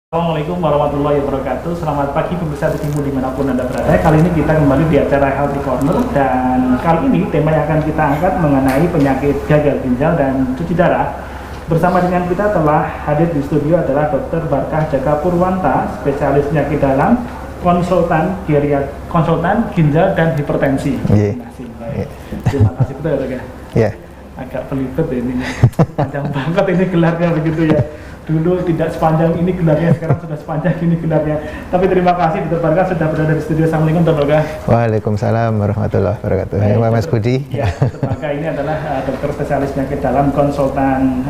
Assalamualaikum warahmatullahi wabarakatuh. Selamat pagi pemirsa TV dimanapun Anda berada. Kali ini kita kembali di acara Healthy Corner, dan kali ini tema yang akan kita angkat mengenai penyakit gagal ginjal dan cuci darah. Bersama dengan kita telah hadir di studio adalah Dr. Barkah Jaka Purwanta, spesialis penyakit dalam, konsultan ginjal dan hipertensi. Terima kasih betul ya, Dok ya. Yeah. Agak pelibet ini, panjang banget ini gelarnya begitu ya. Dulu tidak sepanjang ini gelarnya, sekarang sudah sepanjang ini gelarnya. Tapi terima kasih Dr. Barkah sudah berada di studio. Assalamualaikum Dr. Barkah. Waalaikumsalam warahmatullahi wabarakatuh. Mas Budi. Ya, Dr. Barkah ini adalah dokter spesialis penyakit dalam, konsultan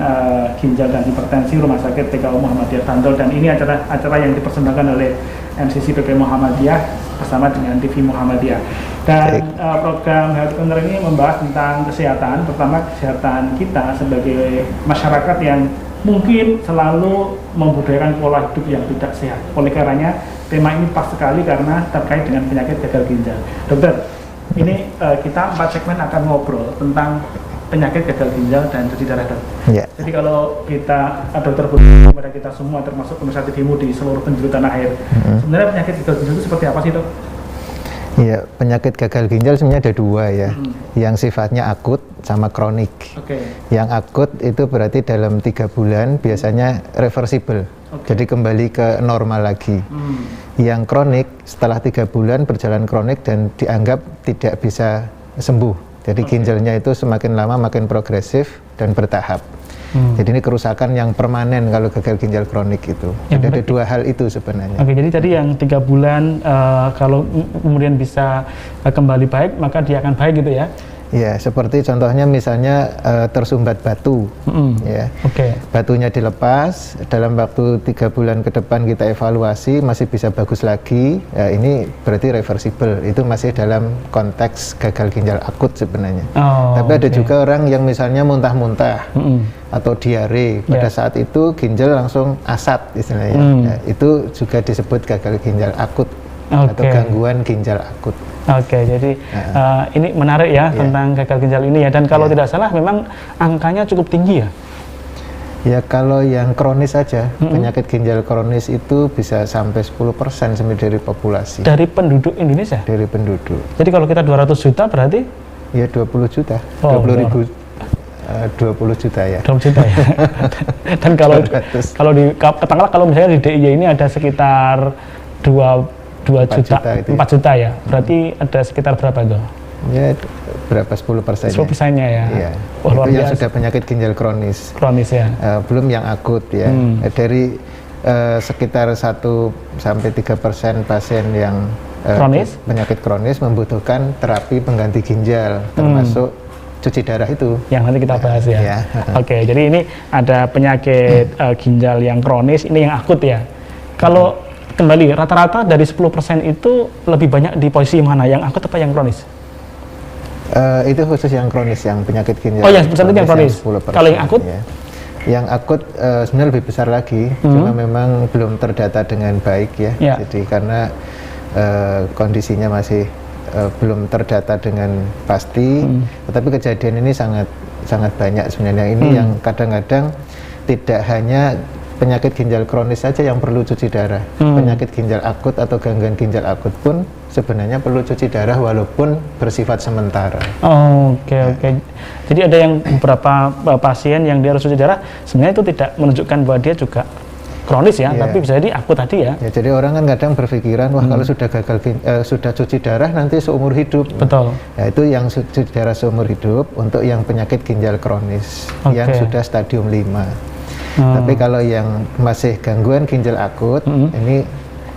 ginjal dan hipertensi Rumah Sakit TKU Muhammadiyah Bantul, dan ini acara yang dipersembahkan oleh MCC PP Muhammadiyah bersama dengan TV Muhammadiyah. Dan program Health Corner ini membahas tentang kesehatan, pertama kesehatan kita sebagai masyarakat yang mungkin selalu membudayakan pola hidup yang tidak sehat. Oleh karenanya tema ini pas sekali karena terkait dengan penyakit gagal ginjal. Dokter, ini kita 4 segmen akan ngobrol tentang penyakit gagal ginjal dan cuci darah, dok. Yeah. Jadi kalau kita dokter berbicara kepada kita semua, termasuk pemirsa TVmu di seluruh penjuru tanah air, sebenarnya penyakit gagal ginjal itu seperti apa sih, dok? Ya, penyakit gagal ginjal sebenarnya ada dua ya, yang sifatnya akut sama kronik. Yang akut itu berarti dalam 3 bulan biasanya reversible, jadi kembali ke normal lagi. Yang kronik setelah 3 bulan berjalan kronik dan dianggap tidak bisa sembuh, jadi ginjalnya itu semakin lama makin progresif dan bertahap. Jadi ini kerusakan yang permanen kalau gagal ginjal kronik itu. Jadi ada dua hal itu sebenarnya. Jadi tadi yang 3 bulan kalau kemudian bisa kembali baik, maka dia akan baik gitu ya? Ya, seperti contohnya misalnya tersumbat batu, ya. Batunya dilepas, dalam waktu 3 bulan ke depan kita evaluasi masih bisa bagus lagi, ya ini berarti reversible, itu masih dalam konteks gagal ginjal akut sebenarnya. Tapi ada juga orang yang misalnya muntah-muntah atau diare, pada saat itu ginjal langsung asat istilahnya, ya, itu juga disebut gagal ginjal akut atau gangguan ginjal akut. Jadi ini menarik ya tentang gagal ginjal ini ya, dan kalau tidak salah memang angkanya cukup tinggi ya? Ya, kalau yang kronis saja, penyakit ginjal kronis itu bisa sampai 10% dari populasi. Dari penduduk Indonesia? Dari penduduk. Jadi kalau kita 200 juta berarti? Ya 20 juta, 20 juta ya. 20 juta ya. Dan kalau di katakanlah kalau misalnya di DIY ini ada sekitar 4 juta ya, berarti ada sekitar berapa itu? Ya, berapa 10%-nya? 10%-nya ya. Iya. Itu yang sudah penyakit ginjal kronis. Kronis ya. Belum yang akut ya. Dari sekitar 1-3% pasien yang penyakit kronis membutuhkan terapi pengganti ginjal, termasuk cuci darah itu. Yang nanti kita bahas ya. Jadi ini ada penyakit ginjal yang kronis, ini yang akut ya. Kalau kembali, rata-rata dari 10% itu lebih banyak di posisi mana? Yang akut apa yang kronis? Itu khusus yang kronis, yang penyakit ginjal. Yang 10% itu yang kronis? Kalau yang akut? Ya. Yang akut sebenarnya lebih besar lagi, cuma memang belum terdata dengan baik ya. Jadi karena kondisinya masih belum terdata dengan pasti, tetapi kejadian ini sangat banyak sebenarnya. Ini yang kadang-kadang tidak hanya penyakit ginjal kronis saja yang perlu cuci darah. Penyakit ginjal akut atau gangguan ginjal akut pun sebenarnya perlu cuci darah walaupun bersifat sementara. Jadi ada yang beberapa pasien yang dia harus cuci darah, sebenarnya itu tidak menunjukkan bahwa dia juga kronis ya, tapi bisa jadi akut tadi ya. Jadi orang kan kadang berpikiran, wah kalau sudah sudah cuci darah nanti seumur hidup. Betul. Ya, itu yang cuci darah seumur hidup untuk yang penyakit ginjal kronis yang sudah stadium 5. Tapi kalau yang masih gangguan ginjal akut, ini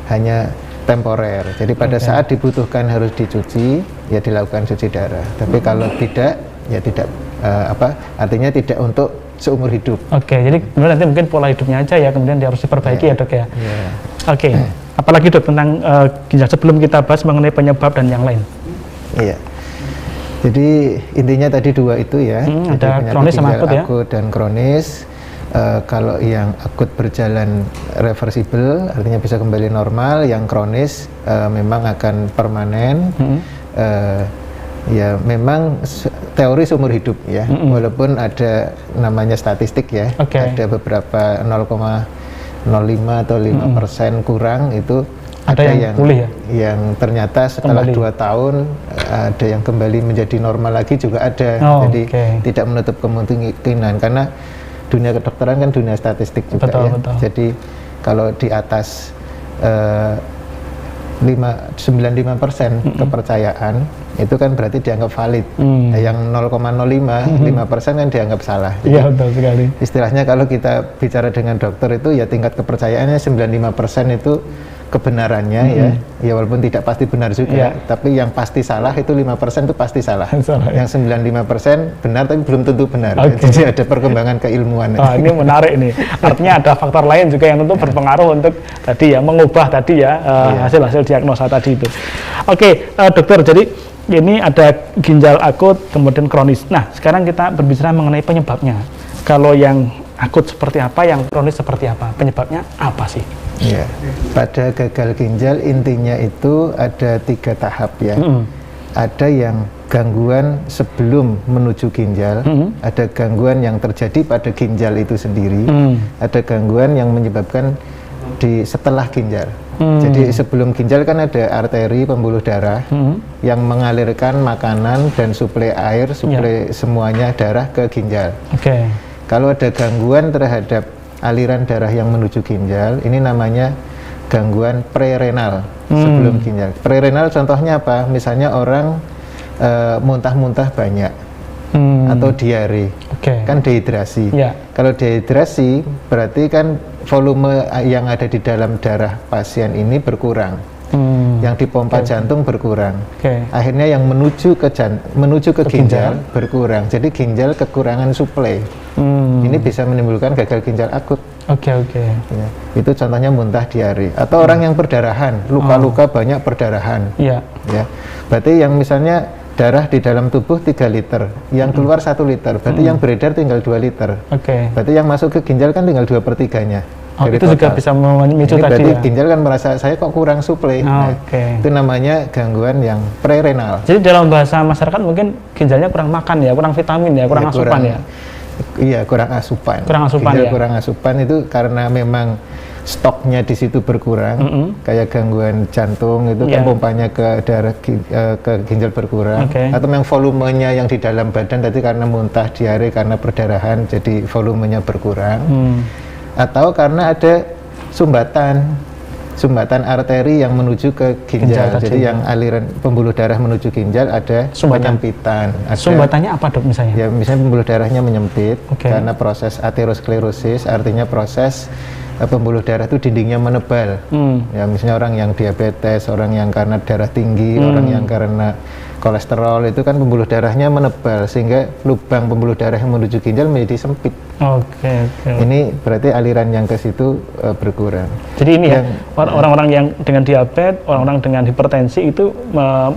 hanya temporer. Jadi pada saat dibutuhkan harus dicuci, ya dilakukan cuci darah. Tapi kalau tidak, ya tidak artinya tidak untuk seumur hidup. Jadi kemudian nanti mungkin pola hidupnya aja ya, kemudian dia harus diperbaiki ya, dok ya. Apalagi dok tentang ginjal sebelum kita bahas mengenai penyebab dan yang lain. Jadi intinya tadi dua itu ya. Ada kronis sama akut ya. Akut dan kronis. Kalau yang akut berjalan reversible, artinya bisa kembali normal. Yang kronis memang akan permanen. Ya memang teori seumur hidup ya, walaupun ada namanya statistik ya, ada beberapa 0,5 atau 5% kurang itu ada yang pulih ya? Yang ternyata setelah 2 tahun ada yang kembali menjadi normal lagi juga ada. Jadi tidak menutup kemungkinan, karena dunia kedokteran kan dunia statistik juga. Betul. Jadi kalau di atas 95% kepercayaan itu kan berarti dianggap valid. Yang 0,05 5% kan dianggap salah. Iya, betul sekali. Istilahnya kalau kita bicara dengan dokter itu ya tingkat kepercayaannya 95% itu kebenarannya ya walaupun tidak pasti benar juga, tapi yang pasti salah itu 5% itu pasti salah. Yang 95% benar tapi belum tentu benar. Jadi ada perkembangan keilmuan. Ini menarik nih. Artinya ada faktor lain juga yang tentu berpengaruh untuk tadi ya mengubah tadi ya hasil-hasil diagnosa tadi itu. Oke, dokter, jadi ini ada ginjal akut kemudian kronis. Nah, sekarang kita berbicara mengenai penyebabnya. Kalau yang akut seperti apa, yang kronis seperti apa? Penyebabnya apa sih? Ya, pada gagal ginjal intinya itu ada 3 tahap ya. Ada yang gangguan sebelum menuju ginjal, ada gangguan yang terjadi pada ginjal itu sendiri, ada gangguan yang menyebabkan di setelah ginjal. Jadi sebelum ginjal kan ada arteri pembuluh darah yang mengalirkan makanan dan suplai air, suplai semuanya darah ke ginjal. Kalau ada gangguan terhadap aliran darah yang menuju ginjal, ini namanya gangguan prerenal sebelum ginjal. Prerenal contohnya apa? Misalnya orang muntah-muntah banyak atau diare, kan dehidrasi. Kalau dehidrasi berarti kan volume yang ada di dalam darah pasien ini berkurang. Yang dipompa jantung berkurang. Akhirnya yang menuju ke ginjal berkurang. Jadi ginjal kekurangan suplai. Ini bisa menimbulkan gagal ginjal akut. Ya, itu contohnya muntah, diare. Atau orang yang perdarahan, luka-luka banyak perdarahan. Ya, berarti yang misalnya darah di dalam tubuh 3 liter, yang keluar 1 liter, berarti yang beredar tinggal 2 liter. Berarti yang masuk ke ginjal kan tinggal 2/3-nya. Itu total. Juga bisa memicu tadi berarti ya? Ginjal kan merasa saya kok kurang suplai. Itu namanya gangguan yang prerenal. Jadi dalam bahasa masyarakat mungkin ginjalnya kurang makan ya, kurang vitamin ya, kurang asupan ya. Iya, kurang asupan. Kurang asupan itu karena memang stoknya di situ berkurang. Kayak gangguan jantung itu kan pompanya ke darah ke ginjal berkurang. Atau memang volumenya yang di dalam badan tadi karena muntah, diare, karena perdarahan jadi volumenya berkurang. Atau karena ada sumbatan arteri yang menuju ke ginjal. Jadi yang aliran pembuluh darah menuju ginjal ada penyempitan. Sumbatannya apa dok misalnya? Ya misalnya pembuluh darahnya menyempit karena proses aterosklerosis, artinya proses pembuluh darah itu dindingnya menebal. Ya misalnya orang yang diabetes, orang yang karena darah tinggi, orang yang karena kolesterol itu kan pembuluh darahnya menebal sehingga lubang pembuluh darah yang menuju ginjal menjadi sempit. Ini berarti aliran yang ke situ berkurang. Jadi ini ya orang-orang yang dengan diabetes, orang-orang dengan hipertensi itu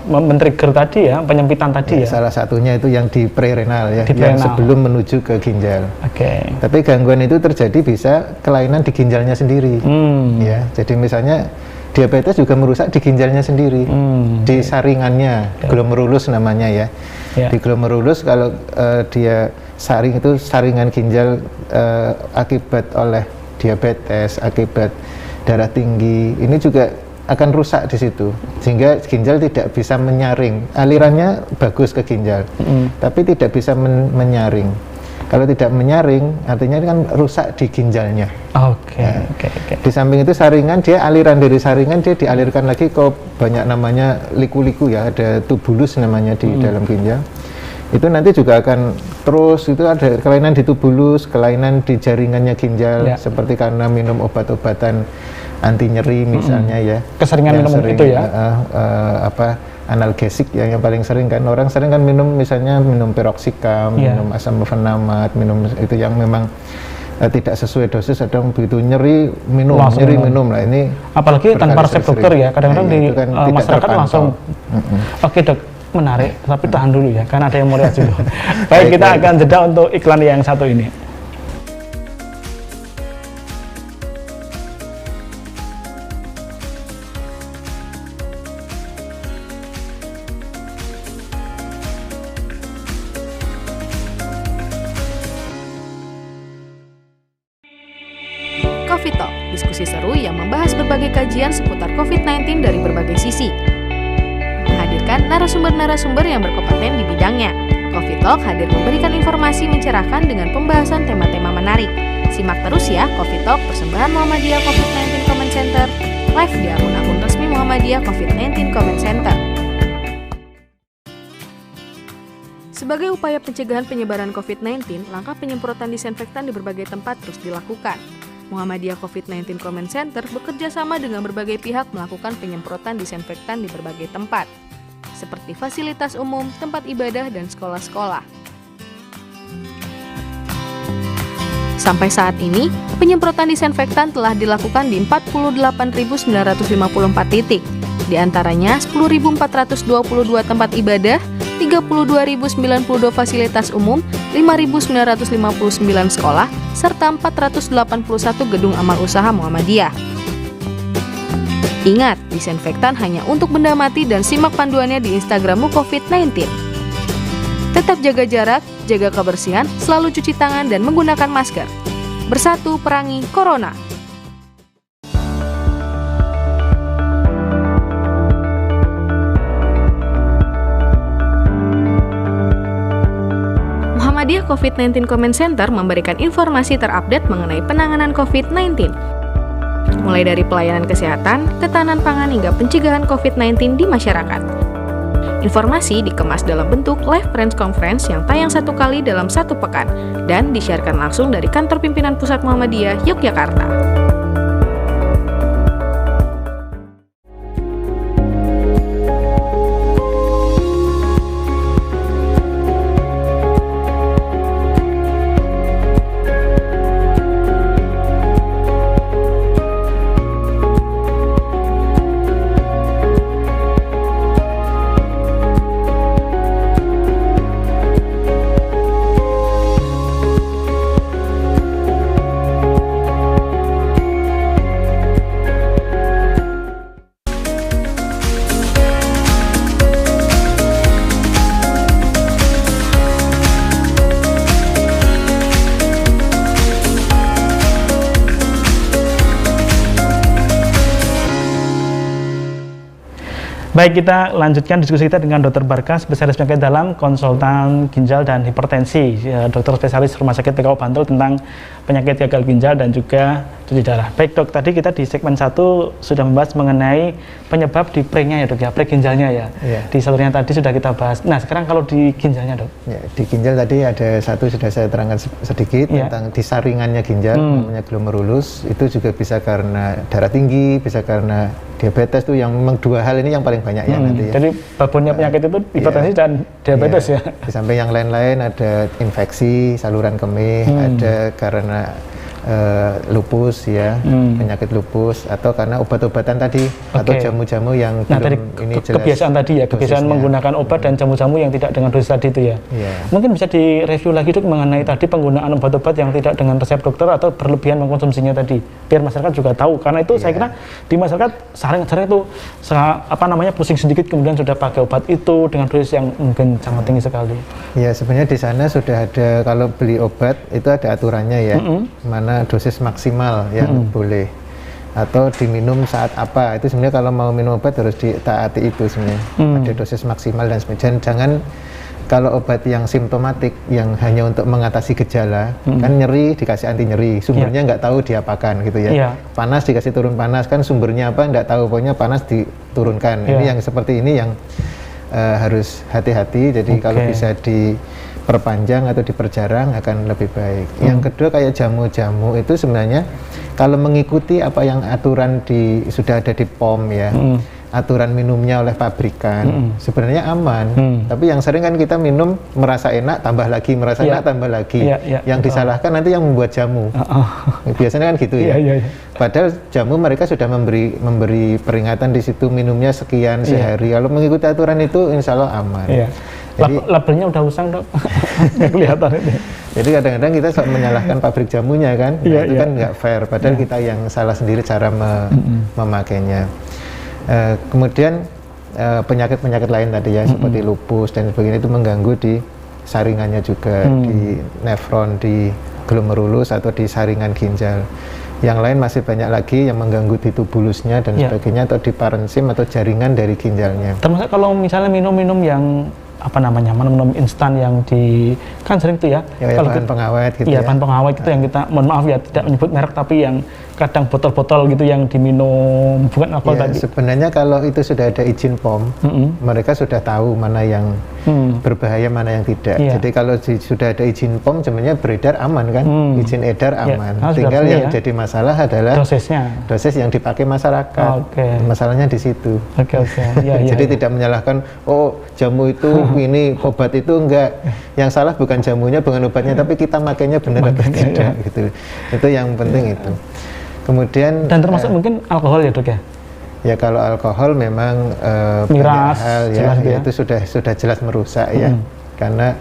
men-trigger tadi ya, penyempitan tadi ya. Salah satunya itu yang di prerenal ya, yang sebelum menuju ke ginjal. Tapi gangguan itu terjadi bisa kelainan di ginjalnya sendiri. Ya, jadi misalnya diabetes juga merusak di ginjalnya sendiri, di saringannya, glomerulus namanya ya. Di glomerulus kalau dia saring itu saringan ginjal akibat oleh diabetes, akibat darah tinggi, ini juga akan rusak di situ, sehingga ginjal tidak bisa menyaring. Alirannya bagus ke ginjal, tapi tidak bisa menyaring. Kalau tidak menyaring, artinya kan rusak di ginjalnya. Di samping itu saringan, dia aliran dari saringan dia dialirkan lagi ke banyak namanya liku-liku ya, ada tubulus namanya di dalam ginjal. Itu nanti juga akan terus, itu ada kelainan di tubulus, kelainan di jaringannya ginjal, seperti karena minum obat-obatan anti nyeri misalnya ya. Keseringan minum itu ya? Analgesik yang paling sering kan, orang sering kan minum misalnya minum piroxicam, minum asam mefenamat, minum itu yang memang tidak sesuai dosis, sedang begitu nyeri minum lah ini. Apalagi tanpa resep dokter ya, kadang-kadang di kan masyarakat langsung. Oke dok, menarik, tapi tahan dulu ya, karena ada yang mau lihat dulu. Baik, kita akan jeda untuk iklan yang satu ini. Coffee Talk, diskusi seru yang membahas berbagai kajian seputar COVID-19 dari berbagai sisi. Menghadirkan narasumber-narasumber yang berkompeten di bidangnya. Coffee Talk hadir memberikan informasi mencerahkan dengan pembahasan tema-tema menarik. Simak terus ya Coffee Talk persembahan Muhammadiyah COVID-19 Comment Center, live di akun-akun resmi Muhammadiyah COVID-19 Comment Center. Sebagai upaya pencegahan penyebaran COVID-19, langkah penyemprotan disinfektan di berbagai tempat terus dilakukan. Muhammadiyah COVID-19 Comment Center bekerja sama dengan berbagai pihak melakukan penyemprotan disinfektan di berbagai tempat, seperti fasilitas umum, tempat ibadah, dan sekolah-sekolah. Sampai saat ini, penyemprotan disinfektan telah dilakukan di 48.954 titik, di antaranya 10.422 tempat ibadah, 32.092 fasilitas umum, 5.959 sekolah, serta 481 gedung amal usaha Muhammadiyah. Ingat, disinfektan hanya untuk benda mati dan simak panduannya di Instagrammu COVID-19. Tetap jaga jarak, jaga kebersihan, selalu cuci tangan dan menggunakan masker. Bersatu perangi Corona. Muhammadiyah COVID-19 Comment Center memberikan informasi terupdate mengenai penanganan COVID-19. Mulai dari pelayanan kesehatan, ketahanan pangan hingga pencegahan COVID-19 di masyarakat. Informasi dikemas dalam bentuk live press conference yang tayang 1 kali dalam 1 pekan dan disiarkan langsung dari kantor pimpinan pusat Muhammadiyah Yogyakarta. Baik, kita lanjutkan diskusi kita dengan Dr. Barka, spesialis penyakit dalam, konsultan ginjal dan hipertensi, dokter spesialis Rumah Sakit PKU Bantul tentang penyakit gagal ginjal dan juga cuci darah. Baik dok, tadi kita di segmen 1 sudah membahas mengenai penyebab di pre-nya ya dok ya, pre-ginjalnya ya. Di saluran tadi sudah kita bahas. Nah sekarang kalau di ginjalnya dok? Ya, di ginjal tadi ada satu sudah saya terangkan sedikit tentang di saringannya ginjal, namanya glomerulus. Itu juga bisa karena darah tinggi, bisa karena diabetes tuh, yang memang 2 hal ini yang paling banyak ya nanti ya. Jadi babonnya penyakit itu hipertensi dan diabetes ya. Di samping yang lain-lain ada infeksi saluran kemih, ada karena lupus ya, penyakit lupus, atau karena obat-obatan tadi atau jamu-jamu yang belum ini jelas. Kebiasaan tadi ya, kebiasaan menggunakan obat dan jamu-jamu yang tidak dengan dosis tadi itu ya. Mungkin bisa direview lagi dok mengenai tadi penggunaan obat-obat yang tidak dengan resep dokter atau berlebihan mengkonsumsinya tadi, biar masyarakat juga tahu. Karena itu saya kira di masyarakat sering itu pusing sedikit kemudian sudah pakai obat itu dengan dosis yang mungkin sangat tinggi sekali. Ya sebenarnya di sana sudah ada, kalau beli obat itu ada aturannya ya, mana dosis maksimal yang boleh atau diminum saat apa. Itu sebenarnya kalau mau minum obat harus ditaati itu sebenarnya. Ada dosis maksimal dan sebagainya. Jangan kalau obat yang simptomatik yang hanya untuk mengatasi gejala, kan nyeri dikasih anti nyeri, sumbernya nggak tahu diapakan gitu ya. Panas dikasih turun panas, kan sumbernya apa nggak tahu, pokoknya panas diturunkan. Ini yang seperti ini yang harus hati-hati. Jadi kalau bisa diperpanjang atau diperjarang akan lebih baik. Yang kedua kayak jamu-jamu itu sebenarnya kalau mengikuti apa yang aturan sudah ada di POM ya, aturan minumnya oleh pabrikan, sebenarnya aman. Tapi yang sering kan kita minum merasa enak tambah lagi, merasa enak tambah lagi. Yang disalahkan nanti yang membuat jamu. Biasanya kan gitu ya. Padahal jamu mereka sudah memberi peringatan di situ, minumnya sekian sehari. Kalau mengikuti aturan itu insya Allah aman. Jadi, labelnya udah usang dok, nggak kelihatan itu. Jadi kadang-kadang kita menyalahkan pabrik jamunya kan, itu kan nggak fair. Padahal kita yang salah sendiri cara memakainya. Kemudian penyakit-penyakit lain tadi ya, seperti lupus dan sebagainya, itu mengganggu di saringannya juga, di nefron, di glomerulus atau di saringan ginjal. Yang lain masih banyak lagi yang mengganggu di tubulusnya dan sebagainya, atau di parensim atau jaringan dari ginjalnya. Termasuk kalau misalnya minum-minum yang minum instan yang kan sering tuh ya, kalau bahan pengawet gitu ya. Bahan pengawet itu yang kita, mohon maaf ya, tidak menyebut merek, tapi yang kadang botol-botol gitu yang diminum, bukan alkohol tadi. Sebenarnya kalau itu sudah ada izin POM, mereka sudah tahu mana yang berbahaya, mana yang tidak. Jadi kalau sudah ada izin POM, sebenarnya beredar aman kan, izin edar aman. Tinggal yang jadi masalah adalah dosis yang dipakai masyarakat. Masalahnya di situ. Jadi tidak menyalahkan, oh jamu itu ini, obat itu enggak. Yang salah bukan jamunya, bukan obatnya, tapi kita makainya benar atau tidak gitu. Itu yang penting itu. Kemudian dan termasuk mungkin alkohol ya dok ya? Ya kalau alkohol memang miras, banyak hal ya, itu sudah jelas merusak ya, karena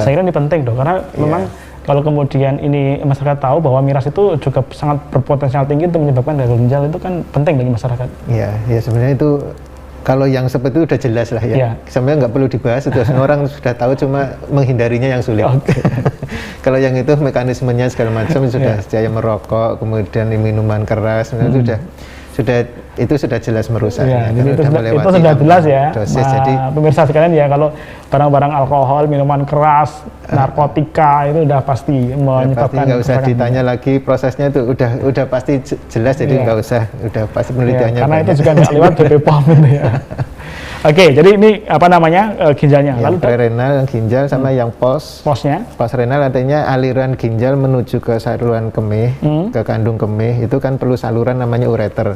saya kira ini penting dok, karena memang kalau kemudian ini masyarakat tahu bahwa miras itu juga sangat berpotensial tinggi untuk menyebabkan gagal ginjal, itu kan penting bagi masyarakat. Ya sebenarnya itu kalau yang seperti itu udah jelas lah ya. Sebenarnya nggak perlu dibahas, itu orang sudah tahu, cuma menghindarinya yang sulit. Kalau yang itu mekanismenya segala macam sudah sejak merokok, kemudian minuman keras, itu sudah jelas merusaknya. Itu sudah jelas ya. Dosis, jadi pemirsa sekalian ya, kalau barang-barang alkohol, minuman keras, narkotika itu udah pasti menyebabkan. Nggak usah ditanya lagi prosesnya, itu udah pasti jelas, jadi nggak usah, udah pasti penelitiannya. Karena itu juga nggak lewat BP POM itu ya. Oke, jadi ini ginjalnya. Lalu prerenal ginjal sama yang posnya. Posrenal artinya aliran ginjal menuju ke saluran kemih, ke kandung kemih, itu kan perlu saluran namanya ureter.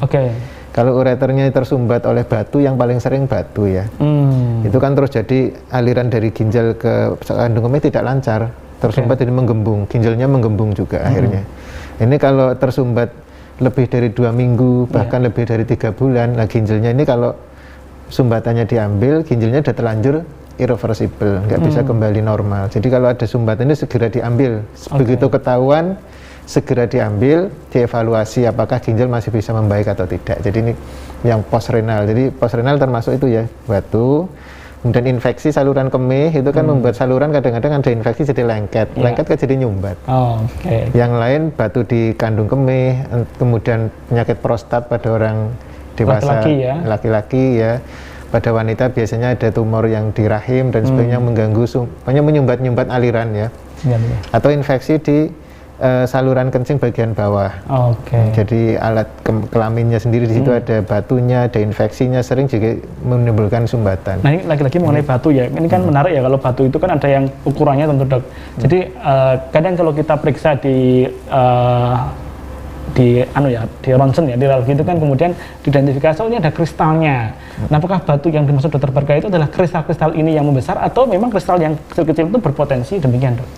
Kalau ureternya tersumbat oleh batu, yang paling sering batu ya, itu kan terus jadi aliran dari ginjal ke kandung kemih tidak lancar, tersumbat jadi menggembung, ginjalnya menggembung juga akhirnya. Ini kalau tersumbat lebih dari 2 minggu, bahkan lebih dari 3 bulan, nah ginjalnya ini kalau sumbatannya diambil, ginjalnya sudah terlanjur irreversible, nggak bisa kembali normal. Jadi kalau ada sumbatan ini segera diambil, begitu ketahuan segera diambil, dievaluasi apakah ginjal masih bisa membaik atau tidak. Jadi ini yang postrenal. Jadi postrenal termasuk itu ya, batu, kemudian infeksi saluran kemih itu kan membuat saluran kadang-kadang ada infeksi jadi lengket, lengket kan jadi nyumbat. Yang lain batu di kandung kemih, kemudian penyakit prostat pada orang dewasa, laki-laki ya, pada wanita biasanya ada tumor yang di rahim dan sebagainya, mengganggu, menyumbat-nyumbat aliran ya, atau infeksi di saluran kencing bagian bawah. Jadi alat kelaminnya sendiri di situ ada batunya, ada infeksinya, sering juga menimbulkan sumbatan. Nah ini lagi-lagi mengenai batu ya, ini kan menarik ya, kalau batu itu kan ada yang ukurannya tentu dok. Jadi kadang kalau kita periksa di ronsen ya, di radiologi itu kan kemudian diidentifikasi, ini ada kristalnya. Nah, apakah batu yang dimaksud Dr. Barga itu adalah kristal-kristal ini yang membesar, atau memang kristal yang kecil-kecil itu berpotensi demikian dok?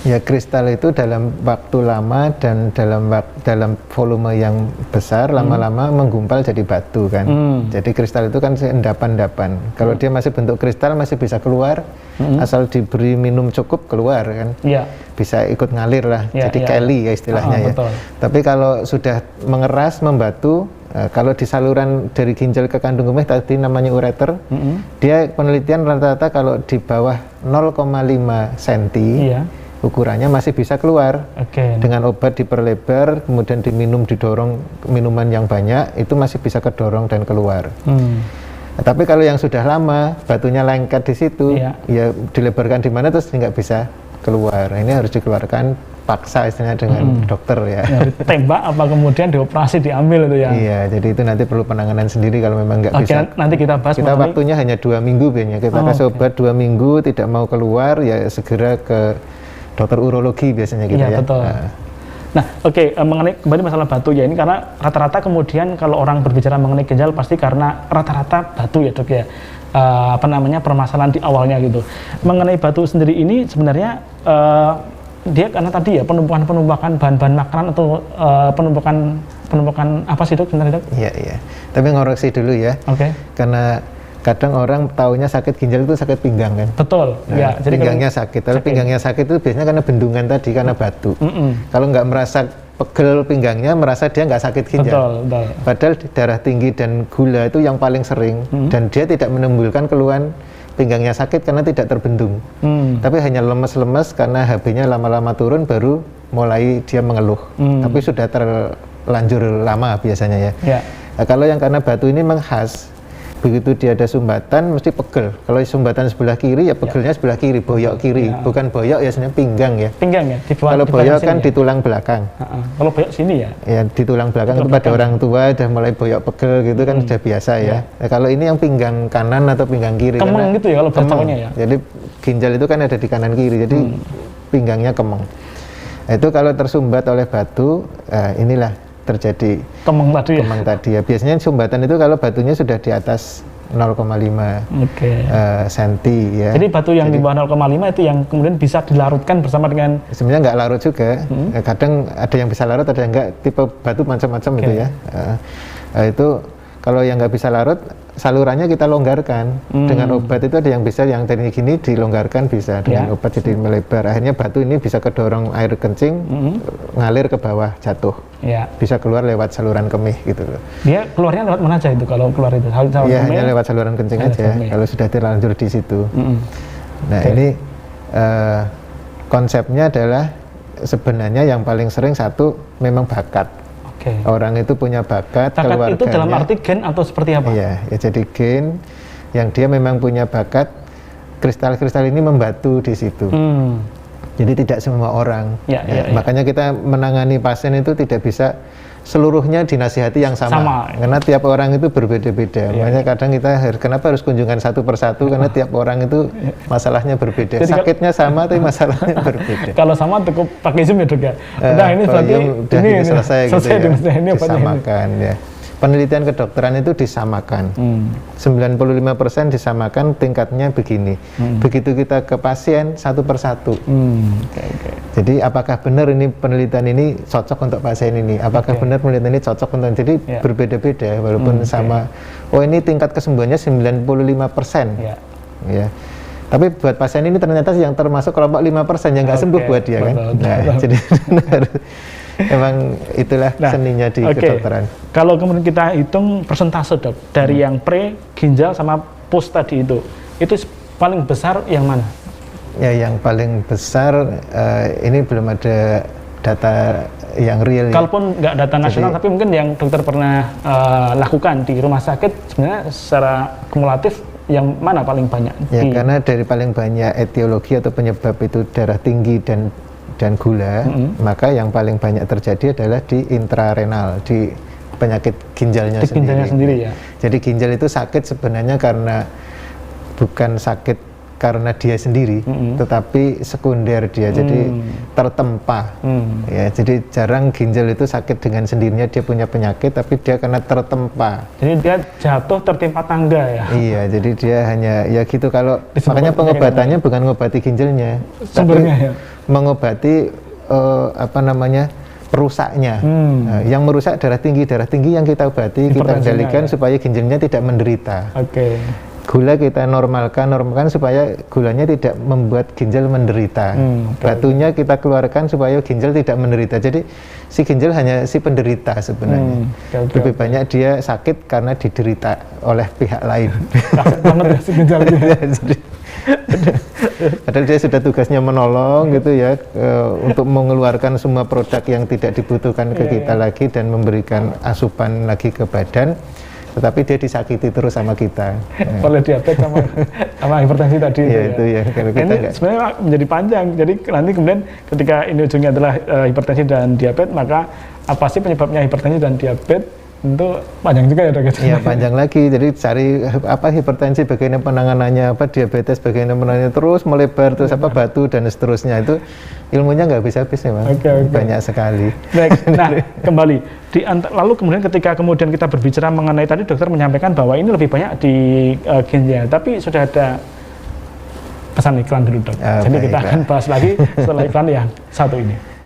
Ya, kristal itu dalam waktu lama dan dalam volume yang besar lama-lama menggumpal jadi batu kan. Jadi kristal itu kan endapan-endapan. Kalau dia masih bentuk kristal masih bisa keluar, asal diberi minum cukup keluar kan. Bisa ikut ngalir lah. Jadi Kelly ya istilahnya ya. Tapi kalau sudah mengeras, membatu, kalau di saluran dari ginjal ke kandung kemih tadi namanya ureter, dia penelitian rata-rata kalau di bawah 0,5 cm ukurannya masih bisa keluar. Dengan obat diperlebar, kemudian diminum, didorong minuman yang banyak, itu masih bisa kedorong dan keluar. Tapi kalau yang sudah lama, batunya lengket di situ, ya dilebarkan di mana terus nggak bisa keluar. Ini harus dikeluarkan paksa istilahnya dengan dokter ya. Tembak apa kemudian dioperasi, diambil itu ya? Iya, jadi itu nanti perlu penanganan sendiri kalau memang nggak bisa. Nanti kita bahas. Kita waktunya hanya 2 minggu biasanya. Kita kasih obat 2 minggu, tidak mau keluar, ya segera ke dokter urologi biasanya gitu ya. Betul. Nah, mengenai kembali masalah batu ya, ini karena rata-rata kemudian kalau orang berbicara mengenai ginjal pasti karena rata-rata batu ya dok ya, permasalahan di awalnya gitu. Mengenai batu sendiri ini sebenarnya dia karena tadi ya penumpukan bahan-bahan makanan atau penumpukan apa sih dok sebenarnya dok? Iya. Tapi ngoreksi dulu ya. Karena kadang orang taunya sakit ginjal itu sakit pinggang kan? Betul. Nah, jadi pinggangnya sakit. Kalau pinggangnya sakit itu biasanya karena bendungan tadi, karena batu. Kalau nggak merasa pegel pinggangnya, merasa dia nggak sakit ginjal. Padahal darah tinggi dan gula itu yang paling sering, dan dia tidak menimbulkan keluhan pinggangnya sakit karena tidak terbendung, tapi hanya lemes-lemes karena HB-nya lama-lama turun baru mulai dia mengeluh, tapi sudah terlanjur lama biasanya ya. Nah, kalau yang karena batu ini memang khas, begitu dia ada sumbatan mesti pegel. Kalau sumbatan sebelah kiri ya pegelnya sebelah kiri, boyok kiri, bukan boyok ya sebenarnya pinggang ya. Pinggang ya. Kalau boyok kan di tulang belakang. Kalau boyok sini ya. Ya di tulang belakang itu pada orang tua udah mulai boyok pegel gitu kan sudah biasa ya. Nah, kalau ini yang pinggang kanan atau pinggang kiri. Kemeng gitu ya kalau bahasanya ya. Jadi ginjal itu kan ada di kanan kiri, jadi pinggangnya kemeng. Nah, itu kalau tersumbat oleh batu, inilah terjadi kemeng tadi ya. Biasanya sumbatan itu kalau batunya sudah di atas 0,5 cm ya. Jadi batu yang di bawah 0,5 itu yang kemudian bisa dilarutkan bersama dengan, sebenarnya nggak larut juga, kadang ada yang bisa larut, ada yang nggak, tipe batu macam-macam itu ya. Itu kalau yang nggak bisa larut, salurannya kita longgarkan dengan obat. Itu ada yang bisa, yang teknik gini dilonggarkan bisa dengan obat jadi melebar. Akhirnya batu ini bisa kedorong air kencing, ngalir ke bawah, jatuh. Bisa keluar lewat saluran kemih gitu loh. Dia keluarnya lewat mana aja itu kalau keluar itu? Iya, hanya lewat saluran kencing aja kalau sudah terlanjur di situ. Nah ini konsepnya adalah sebenarnya yang paling sering satu memang bakat. Orang itu punya bakat keluarganya. Itu dalam arti gen atau seperti apa? Iya, ya jadi gen yang dia memang punya bakat, kristal-kristal ini membatu di situ. Jadi tidak semua orang. Makanya kita menangani pasien itu tidak bisa seluruhnya dinasihati yang sama. Karena tiap orang itu berbeda-beda. Makanya kadang kita kenapa harus kunjungan satu persatu, karena tiap orang itu masalahnya berbeda. Jadi sakitnya sama tapi masalahnya berbeda. Kalau sama cukup pakai Zoom ya Dok ya. Udah ini berarti ini selesai gitu ya. Disamakan ya. Penelitian kedokteran itu disamakan. 95% disamakan tingkatnya begini. Begitu kita ke pasien satu persatu. Jadi apakah benar ini penelitian ini cocok untuk pasien ini? Apakah benar penelitian ini cocok untuk, jadi berbeda-beda walaupun sama. Oh ini tingkat kesembuhannya 95%. Ya. Tapi buat pasien ini ternyata yang termasuk kelompok 5% yang nggak sembuh buat dia kan. Jadi emang itulah seninya di kedokteran. Kalau kemudian kita hitung persentase Dok, dari yang pre, ginjal sama post tadi itu paling besar yang mana? Ya yang paling besar ini belum ada data yang real. Kalaupun nggak data nasional, tapi mungkin yang dokter pernah lakukan di rumah sakit, sebenarnya secara kumulatif yang mana paling banyak? Ya karena dari paling banyak etiologi atau penyebab itu darah tinggi dan gula, maka yang paling banyak terjadi adalah di intrarenal, di penyakit ginjalnya sendiri. Ya. Jadi ginjal itu sakit sebenarnya karena bukan sakit karena dia sendiri, tetapi sekunder dia, jadi tertempa. Ya, jadi jarang ginjal itu sakit dengan sendirinya, dia punya penyakit, tapi dia karena tertempa. Jadi dia jatuh tertimpa tangga ya? Iya, jadi dia hanya ya gitu. Kalau makanya pengobatannya bukan mengobati ginjalnya, sumbernya ya? Mengobati perusaknya. Nah, yang merusak darah tinggi yang kita obati, kita kendalikan supaya ginjalnya tidak menderita. Gula kita normalkan supaya gulanya tidak membuat ginjal menderita. Batunya kita keluarkan supaya ginjal tidak menderita. Jadi si ginjal hanya si penderita sebenarnya. Lebih banyak dia sakit karena diderita oleh pihak lain. Banget ya si ginjal. Padahal dia sudah tugasnya menolong gitu ya, untuk mengeluarkan semua produk yang tidak dibutuhkan ke kita lagi dan memberikan asupan lagi ke badan, tetapi dia disakiti terus sama kita. Oleh diabetes sama hipertensi tadi. Iya itu ya. Kalau kita ini sebenarnya menjadi panjang. Jadi nanti kemudian ketika ini ujungnya adalah hipertensi dan diabetes, maka apa sih penyebabnya hipertensi dan diabetes? Tentu panjang juga ya Dok. Iya panjang lagi, jadi cari apa hipertensi, bagaimana penanganannya, apa diabetes, bagaimana penanganannya, terus melebar, terus apa batu dan seterusnya. Itu ilmunya nggak habis-habis memang, banyak sekali. Baik, nah kembali, lalu kemudian ketika kemudian kita berbicara mengenai, tadi dokter menyampaikan bahwa ini lebih banyak di ginjal, tapi sudah ada pesan iklan dulu Dok. Jadi kita akan bahas lagi setelah iklan yang satu ini.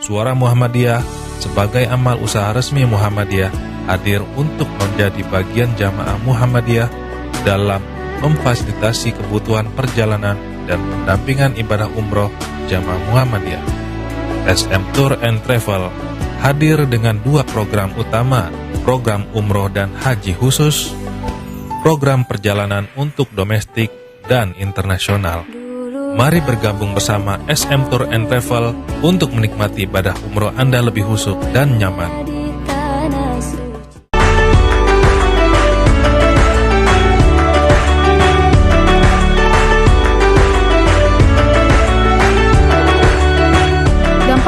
Suara Muhammadiyah sebagai amal usaha resmi Muhammadiyah hadir untuk menjadi bagian jamaah Muhammadiyah dalam memfasilitasi kebutuhan perjalanan dan pendampingan ibadah umroh Jamaah Muhammadiyah. SM Tour and Travel hadir dengan 2 program utama, program umroh dan haji khusus, program perjalanan untuk domestik dan internasional. Mari bergabung bersama SM Tour and Travel untuk menikmati ibadah umroh Anda lebih khusyuk dan nyaman.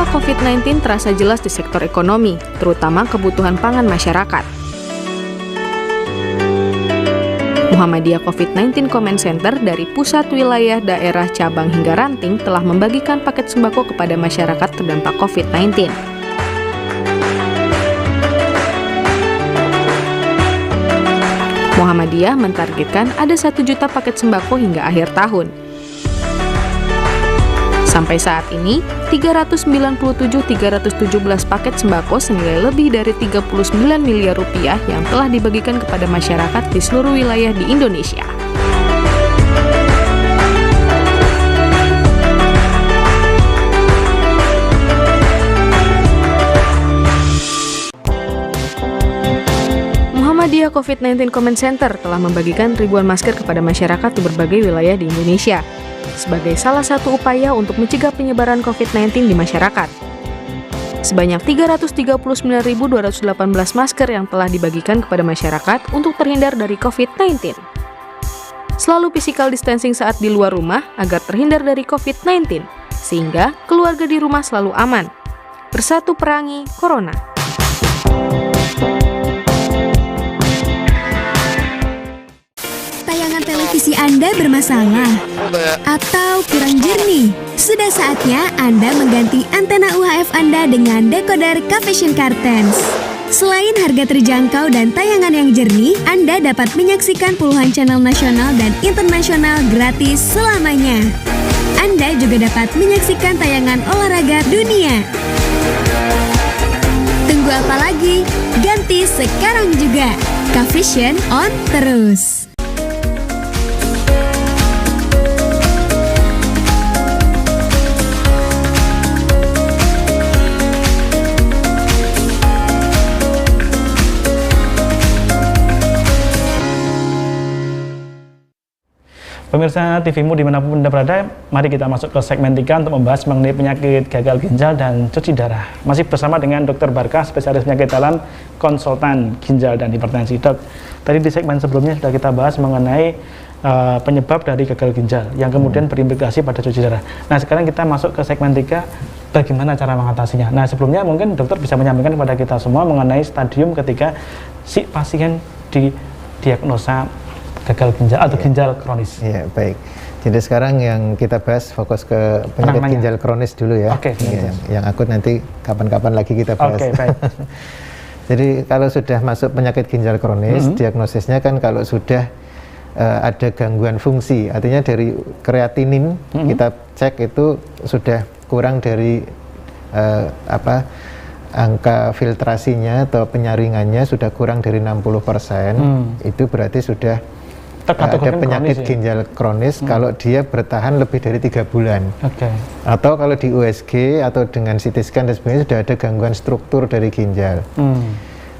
COVID-19 terasa jelas di sektor ekonomi, terutama kebutuhan pangan masyarakat. Muhammadiyah COVID-19 Comment Center dari pusat, wilayah, daerah, cabang hingga ranting telah membagikan paket sembako kepada masyarakat terdampak COVID-19. Muhammadiyah mentargetkan ada 1 juta paket sembako hingga akhir tahun. Sampai saat ini, 397.317 paket sembako senilai lebih dari 39 miliar rupiah yang telah dibagikan kepada masyarakat di seluruh wilayah di Indonesia. Muhammadiyah COVID-19 Comment Center telah membagikan ribuan masker kepada masyarakat di berbagai wilayah di Indonesia sebagai salah satu upaya untuk mencegah penyebaran COVID-19 di masyarakat. Sebanyak 339.218 masker yang telah dibagikan kepada masyarakat untuk terhindar dari COVID-19. Selalu physical distancing saat di luar rumah agar terhindar dari COVID-19, sehingga keluarga di rumah selalu aman. Bersatu perangi Corona. Televisi Anda bermasalah atau kurang jernih? Sudah saatnya Anda mengganti antena UHF Anda dengan dekoder Cavision Cartens. Selain harga terjangkau dan tayangan yang jernih, Anda dapat menyaksikan puluhan channel nasional dan internasional gratis selamanya. Anda juga dapat menyaksikan tayangan olahraga dunia. Tunggu apa lagi? Ganti sekarang juga. Cavision on terus. Pemirsa TVmu dimanapun Anda berada, mari kita masuk ke segmen 3 untuk membahas mengenai penyakit gagal ginjal dan cuci darah. Masih bersama dengan Dr. Barkah, spesialis penyakit dalam, konsultan ginjal dan hipertensi. Dok, tadi di segmen sebelumnya sudah kita bahas mengenai penyebab dari gagal ginjal yang kemudian berimplikasi pada cuci darah. Nah, sekarang kita masuk ke segmen 3, bagaimana cara mengatasinya. Nah, sebelumnya mungkin dokter bisa menyampaikan kepada kita semua mengenai stadium ketika si pasien didiagnosa gagal ginjal atau ginjal kronis. Iya, baik. Jadi sekarang yang kita bahas fokus ke penyakit ginjal kronis dulu ya. Oke. Yang akut nanti kapan-kapan lagi kita bahas. Oke, baik. Jadi kalau sudah masuk penyakit ginjal kronis, diagnosisnya kan kalau sudah ada gangguan fungsi, artinya dari kreatinin kita cek itu sudah kurang dari angka filtrasinya atau penyaringannya sudah kurang dari 60%, itu berarti sudah ada penyakit ginjal kronis kalau dia bertahan lebih dari 3 bulan. Atau kalau di USG atau dengan CT scan dan sebagainya sudah ada gangguan struktur dari ginjal.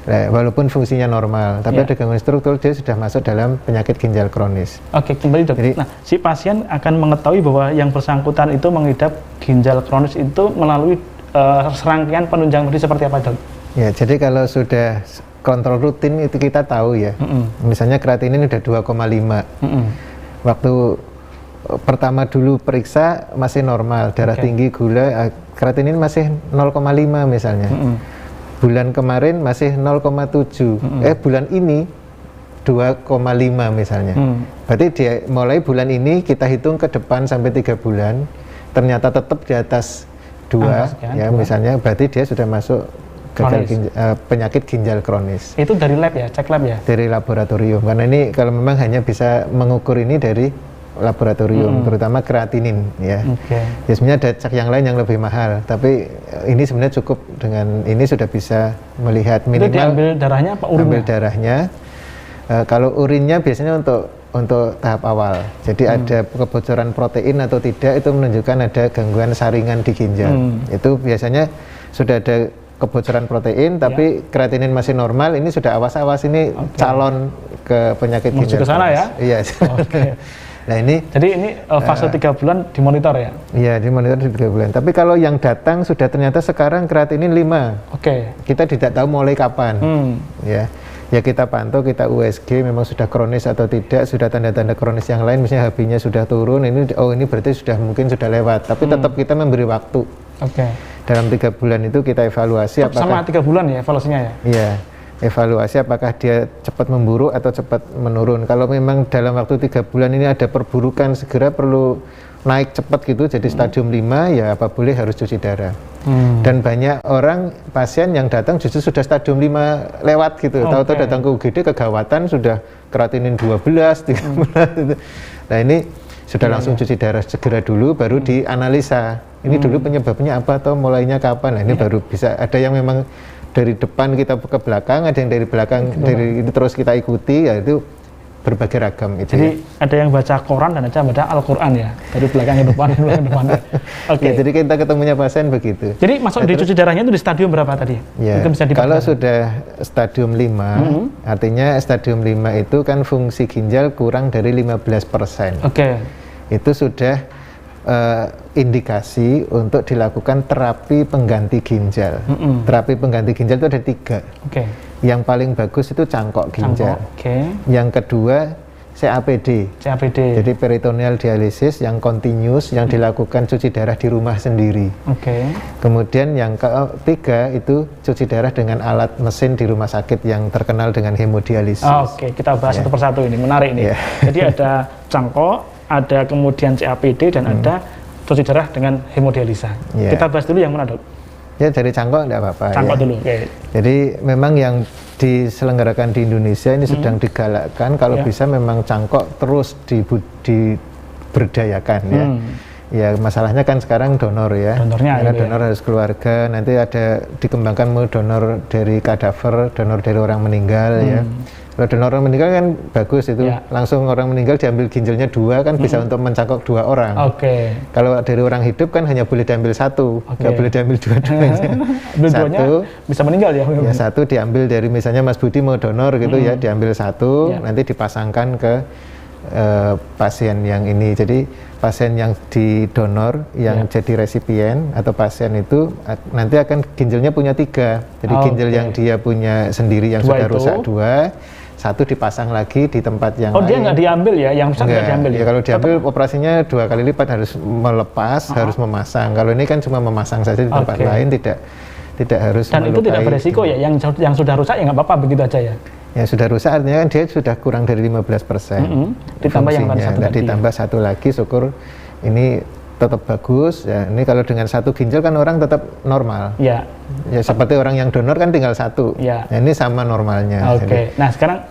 Nah, walaupun fungsinya normal, tapi ada gangguan struktur, dia sudah masuk dalam penyakit ginjal kronis. Oke, kembali dok. Jadi, nah, si pasien akan mengetahui bahwa yang bersangkutan itu mengidap ginjal kronis itu melalui serangkaian penunjang medis seperti apa, dok? Ya, jadi kalau sudah kontrol rutin itu kita tahu ya. Misalnya kreatinin udah 2,5. Waktu pertama dulu periksa masih normal, darah tinggi, gula, kreatinin masih 0,5 misalnya. Bulan kemarin masih 0,7. Bulan ini 2,5 misalnya. Berarti dia mulai bulan ini kita hitung ke depan sampai 3 bulan, ternyata tetap di atas 2 ya, misalnya berarti dia sudah masuk penyakit ginjal kronis. Itu dari lab ya, cek lab ya? Dari laboratorium, karena ini kalau memang hanya bisa mengukur ini dari laboratorium, terutama kreatinin ya. Ya sebenarnya ada cek yang lain yang lebih mahal, tapi ini sebenarnya cukup dengan ini sudah bisa melihat minimal. Itu diambil darahnya apa urinnya? Ambil darahnya. Kalau urinnya biasanya untuk untuk tahap awal. Jadi ada kebocoran protein atau tidak itu menunjukkan ada gangguan saringan di ginjal. Itu biasanya sudah ada kebocoran protein tapi kreatinin masih normal, ini sudah awas-awas ini calon ke penyakit ginjal. Menuju ke sana ya? Iya. Nah ini. Jadi ini fase 3 bulan dimonitor ya? Iya, dimonitor di 3 bulan. Tapi kalau yang datang sudah ternyata sekarang kreatinin 5. Kita tidak tahu mulai kapan. Ya kita pantau, kita USG memang sudah kronis atau tidak, sudah tanda-tanda kronis yang lain, misalnya HB-nya sudah turun, ini berarti mungkin sudah lewat, tapi tetap kita memberi waktu. Dalam 3 bulan itu kita evaluasi apakah sama 3 bulan ya evaluasinya ya? Iya, evaluasi apakah dia cepat memburuk atau cepat menurun. Kalau memang dalam waktu 3 bulan ini ada perburukan, segera perlu naik cepat gitu, jadi stadium 5, ya apa boleh harus cuci darah. Dan banyak orang, pasien yang datang justru sudah stadium 5 lewat gitu, tahu-tahu datang ke UGD kegawatan sudah kreatinin 12, 13 Nah ini sudah langsung cuci darah segera dulu, baru dianalisa. Ini dulu penyebabnya apa atau mulainya kapan. Nah ini baru bisa, ada yang memang dari depan kita ke belakang, ada yang dari belakang dari itu terus kita ikuti, ya itu berbagai ragam itu. Jadi ada yang baca Quran dan ada yang baca Al-Quran ya, dari belakang ke depan, belakang ke depan. Ya, jadi kita ketemunya pasien begitu. Jadi masuk di cuci darahnya itu di stadium berapa tadi? Ya, itu bisa kalau sudah stadium 5, artinya stadium 5 itu kan fungsi ginjal kurang dari 15%. Itu sudah indikasi untuk dilakukan terapi pengganti ginjal. Terapi pengganti ginjal itu ada 3. Yang paling bagus itu cangkok ginjal. Yang kedua CAPD. Jadi peritoneal dialisis yang continuous, yang dilakukan cuci darah di rumah sendiri. Kemudian yang ketiga itu cuci darah dengan alat mesin di rumah sakit yang terkenal dengan hemodialisis. Kita bahas satu persatu ini, menarik nih. Jadi ada cangkok, ada kemudian CAPD dan ada cuci darah dengan hemodialisa. Kita bahas dulu yang mana, Dok? Ya dari cangkok enggak apa-apa. Cangkok dulu. Jadi memang yang diselenggarakan di Indonesia ini sedang digalakkan kalau bisa memang cangkok terus diberdayakan ya. Ya masalahnya kan sekarang donor ya. Karena donor harus keluarga, nanti ada dikembangkan mau donor dari kadaver, donor dari orang meninggal ya. Kalau donor orang meninggal kan bagus itu, langsung orang meninggal diambil ginjalnya 2 kan bisa untuk mencangkok 2 orang. Kalau dari orang hidup kan hanya boleh diambil 1, nggak boleh diambil 2-duanya. Satu bisa meninggal ya. Ya 1 diambil dari misalnya Mas Budi mau donor gitu ya, diambil 1, nanti dipasangkan ke pasien yang ini. Jadi pasien yang didonor, yang jadi resipien atau pasien itu nanti akan ginjalnya punya 3. Jadi ginjal yang dia punya sendiri yang sudah rusak 2, 1 dipasang lagi di tempat yang lain. Dia nggak diambil ya, yang besar nggak diambil ya? Kalau diambil operasinya 2 kali lipat, harus melepas, harus memasang. Kalau ini kan cuma memasang saja di tempat lain, tidak harus dan melukai. Itu tidak beresiko ya, yang sudah rusak ya nggak apa-apa begitu aja ya? Yang sudah rusak artinya kan dia sudah kurang dari 15%. Ditambah yang satu lagi. Ditambah 1 lagi, syukur ini tetap bagus ya. Ini kalau dengan 1 ginjal kan orang tetap normal. Ya seperti orang yang donor kan tinggal 1. Nah, ini sama normalnya. Nah sekarang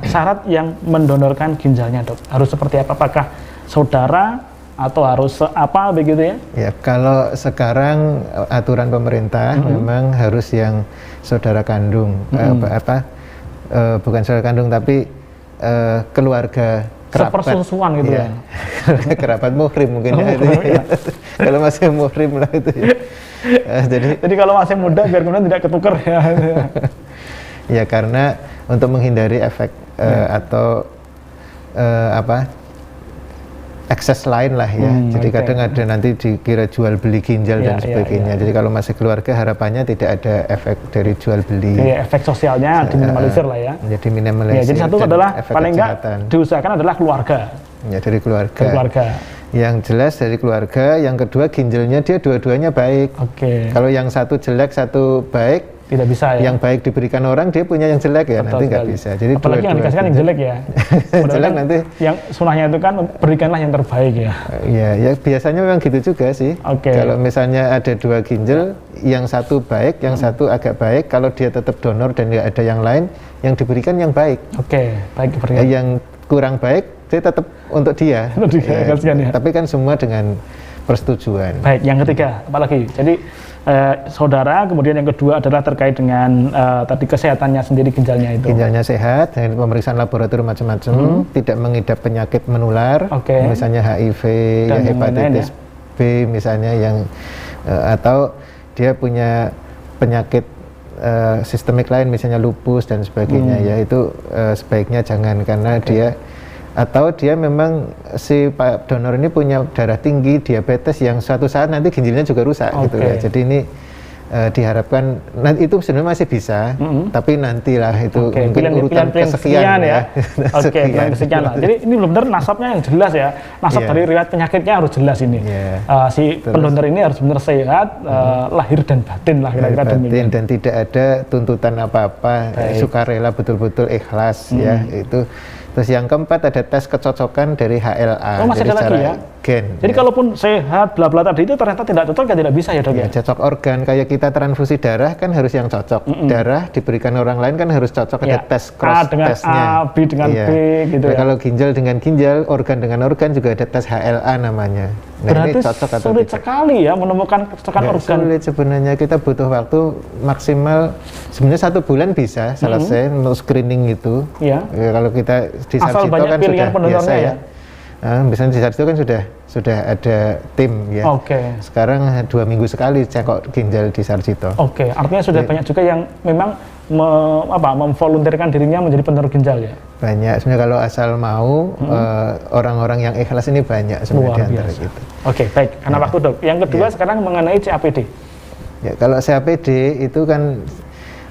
syarat yang mendonorkan ginjalnya, Dok, harus seperti apa? Apakah saudara atau harus apa begitu ya? Ya kalau sekarang aturan pemerintah memang harus yang saudara kandung, bukan saudara kandung tapi keluarga kerabat, sepersusuan gitu ya. Kerabat muhrim mungkin ya itu. Kalau masih muhrim lah itu ya. Jadi kalau masih muda biar kemudian tidak ketukar ya. Ya karena untuk menghindari efek atau ekses lain lah ya. Jadi kadang ada nanti dikira jual beli ginjal dan sebagainya. Jadi kalau masih keluarga harapannya tidak ada efek dari jual beli. Efek sosialnya diminimalisir lah ya. Jadi minimalisir. Jadi satu adalah paling enggak diusahakan adalah keluarga. Ya dari keluarga. Yang jelas dari keluarga. Yang kedua ginjalnya dia dua-duanya baik. Kalau yang satu jelek satu baik. Tidak bisa ya. Yang baik diberikan orang, dia punya yang jelek ya. Betul, nanti nggak bisa. Jadi apalagi yang dikasihkan yang jelek ya. Jelek nanti. Yang sunahnya itu kan berikanlah yang terbaik ya. Ya biasanya memang gitu juga sih. Kalau misalnya ada 2 ginjal, yang satu baik, yang satu agak baik. Kalau dia tetap donor dan nggak ada yang lain, yang diberikan yang baik. Baik diberikan. Yang kurang baik, dia tetap untuk dia. Ya. Tapi kan semua dengan persetujuan. Baik, yang ketiga apalagi? Jadi saudara, kemudian yang kedua adalah terkait dengan tadi kesehatannya sendiri ginjalnya itu. Ginjalnya sehat, dengan pemeriksaan laboratorium macam-macam, tidak mengidap penyakit menular, misalnya HIV, ya, hepatitis B misalnya yang atau dia punya penyakit sistemik lain misalnya lupus dan sebagainya, ya itu sebaiknya jangan, karena dia atau dia memang si donor ini punya darah tinggi, diabetes yang suatu saat nanti ginjalnya juga rusak gitu ya. Jadi ini diharapkan nanti itu sebenarnya masih bisa, tapi nantilah itu mungkin urutan kesekian ya. Pilihan kesekian lah. Jadi ini belum benar nasabnya yang jelas ya. Nasab dari riwayat penyakitnya harus jelas ini. Si pendonor ini harus benar sehat, lahir dan batin lah kira-kira demikian. Dan tidak ada tuntutan apa-apa, sukarela betul-betul ikhlas ya itu. Terus yang keempat ada tes kecocokan dari HLA. Masih ada lagi ya? Gen. Jadi kalaupun sehat bla-bla tadi itu ternyata tidak cocok, ya tidak bisa ya dok ya? Cocok organ, kayak kita transfusi darah kan harus yang cocok. Darah diberikan orang lain kan harus cocok, ada tes cross tesnya. A, B dengan B gitu ya. Kalau ginjal dengan ginjal, organ dengan organ juga ada tes HLA namanya. Nah, berarti ini cocok atau sulit sekali ya menemukan kecocokan organ. Sulit sebenarnya, kita butuh waktu maksimal sebenarnya 1 bulan bisa selesai untuk screening itu. Ya, kalau kita di Sarjito kan sudah biasa ya. Misalnya di Sarjito kan sudah ada tim ya. Sekarang 2 minggu sekali cekok ginjal di Sarjito. Artinya sudah banyak juga yang memang memvolunteerkan dirinya menjadi pendonor ginjal ya. Banyak sebenarnya, kalau asal mau orang-orang yang ikhlas ini banyak sebenarnya di antara kita. Baik, karena waktu dok. Yang kedua sekarang mengenai CAPD. Ya, kalau CAPD itu kan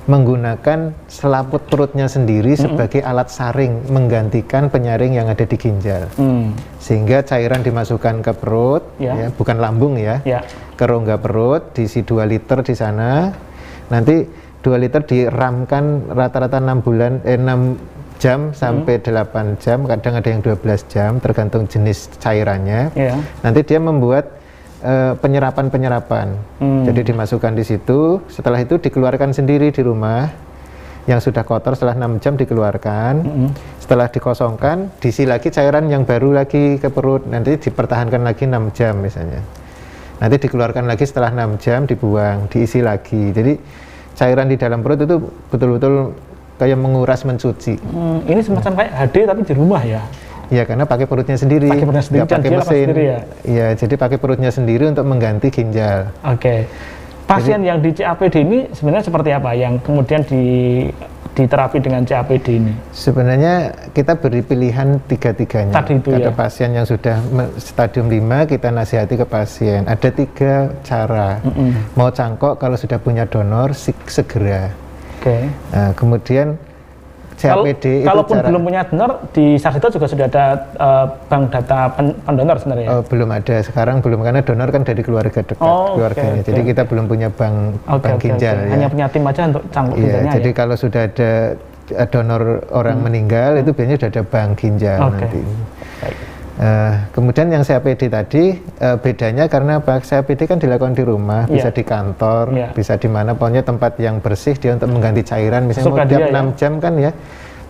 menggunakan selaput perutnya sendiri sebagai alat saring, menggantikan penyaring yang ada di ginjal. Sehingga cairan dimasukkan ke perut, ya, bukan lambung ya, ke rongga perut, diisi 2 liter di sana. Nanti 2 liter diramkan rata-rata 6 jam sampai 8 jam, kadang ada yang 12 jam, tergantung jenis cairannya. Nanti dia membuat penyerapan. Jadi dimasukkan di situ, setelah itu dikeluarkan sendiri di rumah. Yang sudah kotor setelah 6 jam dikeluarkan. Setelah dikosongkan, diisi lagi cairan yang baru lagi ke perut, nanti dipertahankan lagi 6 jam misalnya. Nanti dikeluarkan lagi setelah 6 jam, dibuang, diisi lagi. Jadi cairan di dalam perut itu betul-betul kayak menguras, mencuci. Ini semacam kayak HD tapi di rumah ya? Ya, karena pakai perutnya sendiri, nggak pakai mesin. Ya, jadi pakai perutnya sendiri untuk mengganti ginjal. Pasien yang di CAPD ini sebenarnya seperti apa yang kemudian diterapi dengan CAPD ini? Sebenarnya kita beri pilihan 3-tiganya. Ada pasien yang sudah stadium 5, kita nasihati ke pasien. Ada 3 cara. Mau cangkok, kalau sudah punya donor segera. Nah, kemudian CAPD kalaupun belum punya donor, di Sarjito juga sudah ada bank data pendonor sebenarnya? Belum ada, sekarang belum, karena donor kan dari keluarga dekat keluarganya. Jadi kita belum punya bank ginjal. Ya. Hanya punya tim aja untuk cangkok ginjalnya. Jadi kalau sudah ada donor orang meninggal, itu biasanya sudah ada bank ginjal nanti. Kemudian yang CAPD tadi bedanya karena CAPD kan dilakukan di rumah, bisa di kantor, bisa di mana, pokoknya tempat yang bersih dia untuk mengganti cairan. Misalnya tiap 6 jam kan ya,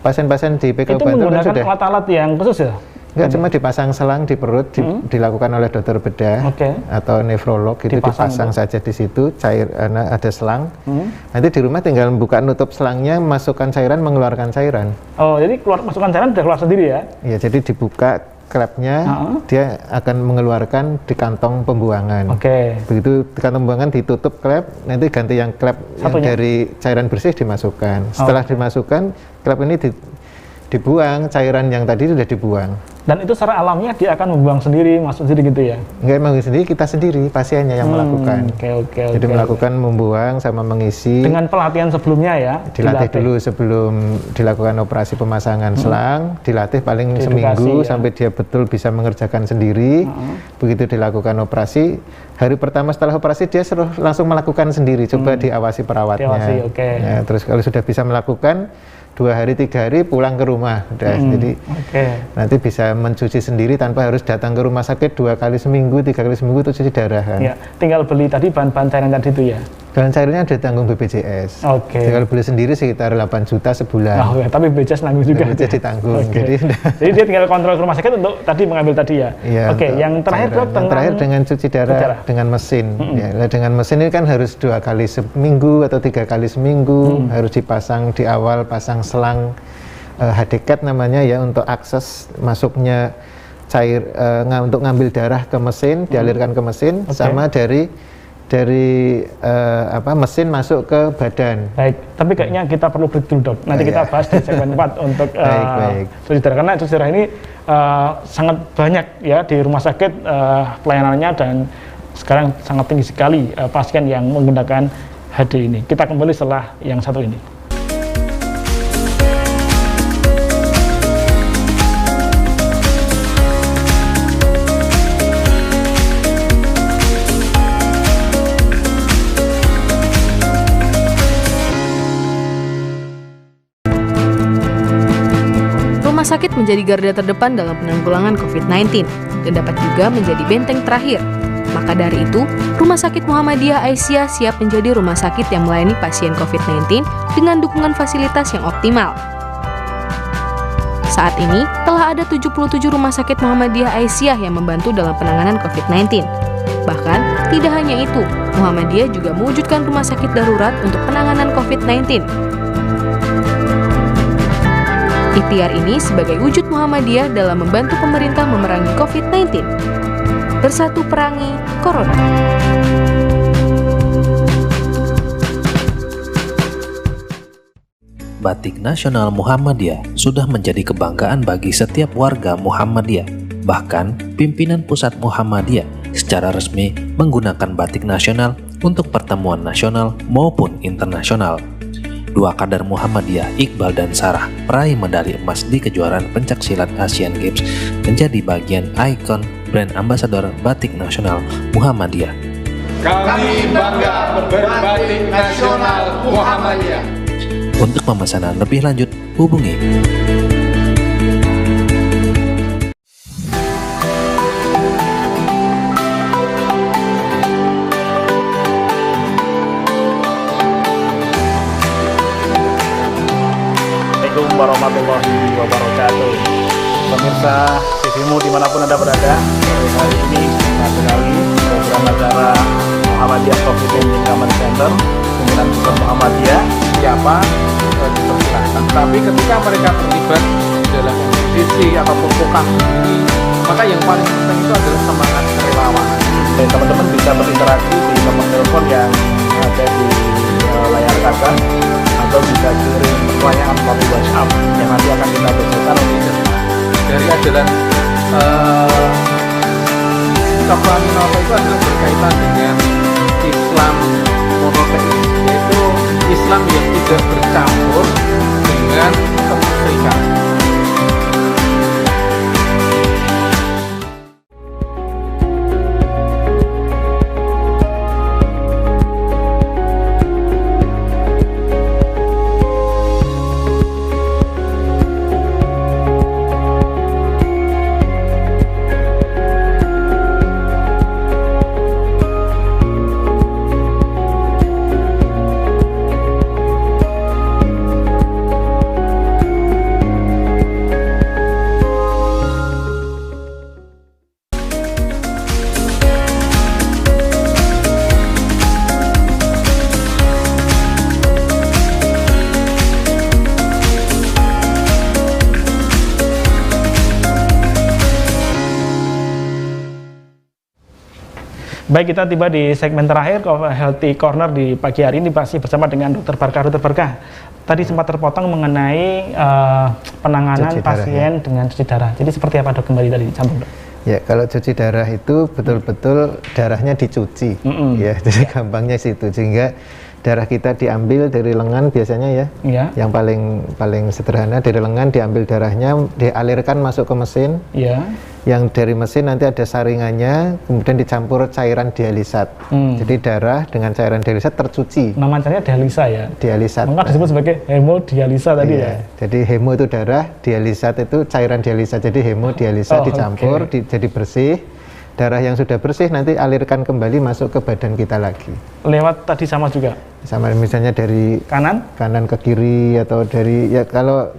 pasien-pasien di PKU Bantul kan sudah alat-alat yang khusus ya? Enggak, cuma dipasang selang di perut, dilakukan oleh dokter bedah atau nefrolog gitu, dipasang saja di situ, ada selang. Nanti di rumah tinggal buka nutup selangnya, masukkan cairan, mengeluarkan cairan. Jadi masukkan cairan udah keluar sendiri ya? Iya, jadi dibuka klepnya, dia akan mengeluarkan di kantong pembuangan. Begitu di kantong pembuangan ditutup klep, nanti ganti yang klep yang dari cairan bersih dimasukkan. Setelah dimasukkan, klep ini dibuang, cairan yang tadi sudah dibuang. Dan itu secara alamiah dia akan membuang sendiri, masuk sendiri gitu ya? Enggak membuang sendiri, kita sendiri, pasiennya yang melakukan. Jadi melakukan membuang sama mengisi. Dengan pelatihan sebelumnya ya? Dilatih dulu sebelum dilakukan operasi pemasangan selang, dilatih paling seminggu sampai dia betul bisa mengerjakan sendiri. Begitu dilakukan operasi, hari pertama setelah operasi dia langsung melakukan sendiri, coba diawasi perawatnya. Ya, terus kalau sudah bisa melakukan, 2 hari 3 hari pulang ke rumah udah. Jadi nanti bisa mencuci sendiri tanpa harus datang ke rumah sakit 2 kali seminggu, 3 kali seminggu untuk cuci darah kan. Tinggal beli tadi bahan-bahan cairan tadi itu ya. Kalau cairnya ada tanggung BPJS. Oke. Jadi kalau beli sendiri sekitar 8 juta sebulan. Oh, ya, tapi BPJS nanggung juga. BPJS ditanggung. Okay. Jadi dia tinggal kontrol ke rumah sakit untuk tadi mengambil tadi ya. Iya, Oke, yang terakhir Dok, yang terakhir dengan cuci darah dengan mesin. Ya, dengan mesin ini kan harus 2 kali seminggu atau 3 kali seminggu, harus dipasang di awal, pasang selang HDCAT namanya ya, untuk akses masuknya cair untuk ngambil darah ke mesin, dialirkan ke mesin, sama dari mesin masuk ke badan. Baik, tapi kayaknya kita perlu break dulu, Dok. Nanti kita bahas di segmen 4 untuk cuci darah, karena cuci darah ini sangat banyak ya di rumah sakit pelayanannya, dan sekarang sangat tinggi sekali pasien yang menggunakan HD ini. Kita kembali setelah yang satu ini. Rumah sakit menjadi garda terdepan dalam penanggulangan COVID-19 dan dapat juga menjadi benteng terakhir. Maka dari itu, Rumah Sakit Muhammadiyah Aisyah siap menjadi rumah sakit yang melayani pasien COVID-19 dengan dukungan fasilitas yang optimal. Saat ini, telah ada 77 Rumah Sakit Muhammadiyah Aisyah yang membantu dalam penanganan COVID-19. Bahkan, tidak hanya itu, Muhammadiyah juga mewujudkan rumah sakit darurat untuk penanganan COVID-19. Ikhtiar ini sebagai wujud Muhammadiyah dalam membantu pemerintah memerangi COVID-19. Bersatu perangi Corona. Batik nasional Muhammadiyah sudah menjadi kebanggaan bagi setiap warga Muhammadiyah. Bahkan, pimpinan pusat Muhammadiyah secara resmi menggunakan batik nasional untuk pertemuan nasional maupun internasional. 2 kader Muhammadiyah, Iqbal dan Sarah, peraih medali emas di kejuaraan pencaksilat Asian Games, menjadi bagian ikon brand ambasador batik nasional Muhammadiyah. Kami bangga berbatik nasional Muhammadiyah. Untuk pemesanan lebih lanjut, hubungi warahmatullahi wabarakatuh. Pemirsa TVmu dimanapun Anda berada, hari ini sekali program acara Muhammadiyah COVID-19 Command Center pimpinan pusat Muhammadiyah siapa dipersilahkan. Tapi ketika mereka terlibat dalam kondisi ataupun program ini, maka yang paling penting itu adalah semangat kerelawanan. Dan teman-teman bisa berinteraksi di nomor telepon yang ada di layar kaca, atau bisa kirim pertanyaan melalui WhatsApp yang nanti akan kita bacakan dari ajaran Cokrani Noto. Itu adalah berkaitan dengan Islam monoteis, yaitu Islam yang tidak bercampur dengan kemusyrikan. Baik, kita tiba di segmen terakhir Healthy Corner di pagi hari ini, masih bersama dengan Dr. Barkah. Dr. Barkah, tadi sempat terpotong mengenai penanganan pasien dengan cuci darah. Jadi seperti apa, Dok, kembali dari sambung, Dok? Ya, kalau cuci darah itu betul-betul darahnya dicuci, ya, jadi gampangnya situ, sehingga darah kita diambil dari lengan biasanya ya, yang paling sederhana, dari lengan diambil darahnya, dialirkan masuk ke mesin, yang dari mesin nanti ada saringannya, kemudian dicampur cairan dialisat. Jadi darah dengan cairan dialisat tercuci. Namanya dialisa ya? Dialisat. Maka disebut sebagai hemodialisa tadi ya? Jadi hemo itu darah, dialisat itu cairan dialisa. Jadi hemodialisa dicampur, jadi bersih. darah yang sudah bersih nanti alirkan kembali masuk ke badan kita lagi. Lewat tadi sama juga? Sama, misalnya dari kanan ke kiri, atau dari, ya kalau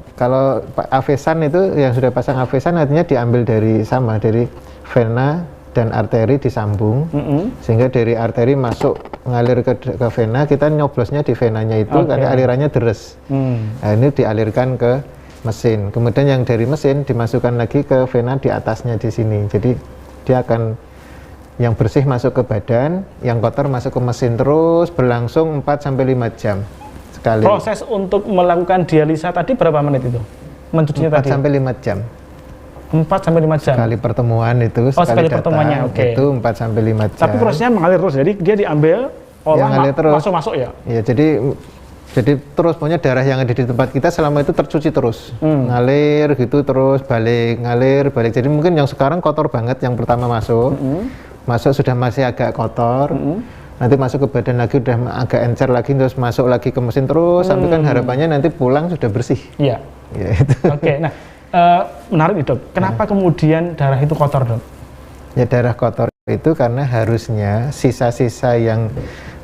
avesan itu yang sudah pasang avesan artinya diambil dari vena dan arteri disambung, sehingga dari arteri masuk ngalir ke vena, kita nyoblosnya di venanya itu karena alirannya deres. Nah, ini dialirkan ke mesin, kemudian yang dari mesin dimasukkan lagi ke vena di atasnya di sini. Jadi dia akan, yang bersih masuk ke badan, yang kotor masuk ke mesin, terus berlangsung 4-5 jam sekali. Proses untuk melakukan dialisa tadi berapa menit itu? Mencucinya 4-5 jam. 4-5 jam. Sekali pertemuan itu, sekali pertemuannya, itu 4-5 jam. Tapi prosesnya mengalir terus, jadi dia diambil, masuk ya? Iya, jadi terus punya darah yang ada di tempat kita selama itu tercuci terus, ngalir gitu terus, balik, ngalir, balik. Jadi mungkin yang sekarang kotor banget, yang pertama masuk sudah masih agak kotor, nanti masuk ke badan lagi udah agak encer lagi, terus masuk lagi ke mesin terus, sampai kan harapannya nanti pulang sudah bersih. Iya. Ya, itu. Oke, nah menarik nih dok, kenapa kemudian darah itu kotor dok? Ya darah kotor itu karena harusnya sisa-sisa yang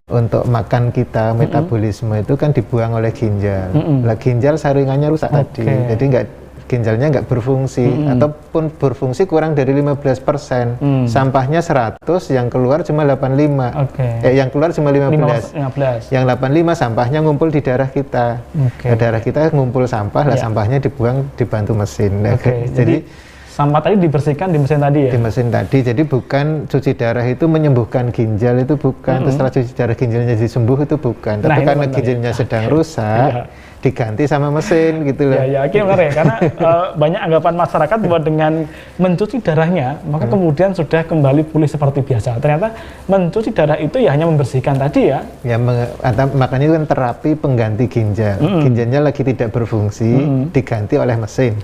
untuk makan kita, metabolisme itu kan dibuang oleh ginjal. Lah ginjal saringannya rusak tadi, jadi ginjalnya nggak berfungsi, ataupun berfungsi kurang dari 15%. Sampahnya 100, yang keluar cuma 85. Yang keluar cuma 15. Yang 85 sampahnya ngumpul di darah kita. Darah kita ngumpul sampah, lah sampahnya dibuang dibantu mesin. Jadi sampah tadi dibersihkan di mesin tadi ya? Di mesin tadi, jadi bukan cuci darah itu menyembuhkan ginjal, itu bukan. Terus setelah cuci darah ginjalnya disembuh itu bukan. Tapi karena ginjalnya sedang rusak, diganti sama mesin gitu loh. Ya, benar ya, karena banyak anggapan masyarakat bahwa dengan mencuci darahnya, maka kemudian sudah kembali pulih seperti biasa. Ternyata mencuci darah itu ya hanya membersihkan tadi ya? Ya, makanya itu kan terapi pengganti ginjal. Ginjalnya lagi tidak berfungsi, diganti oleh mesin.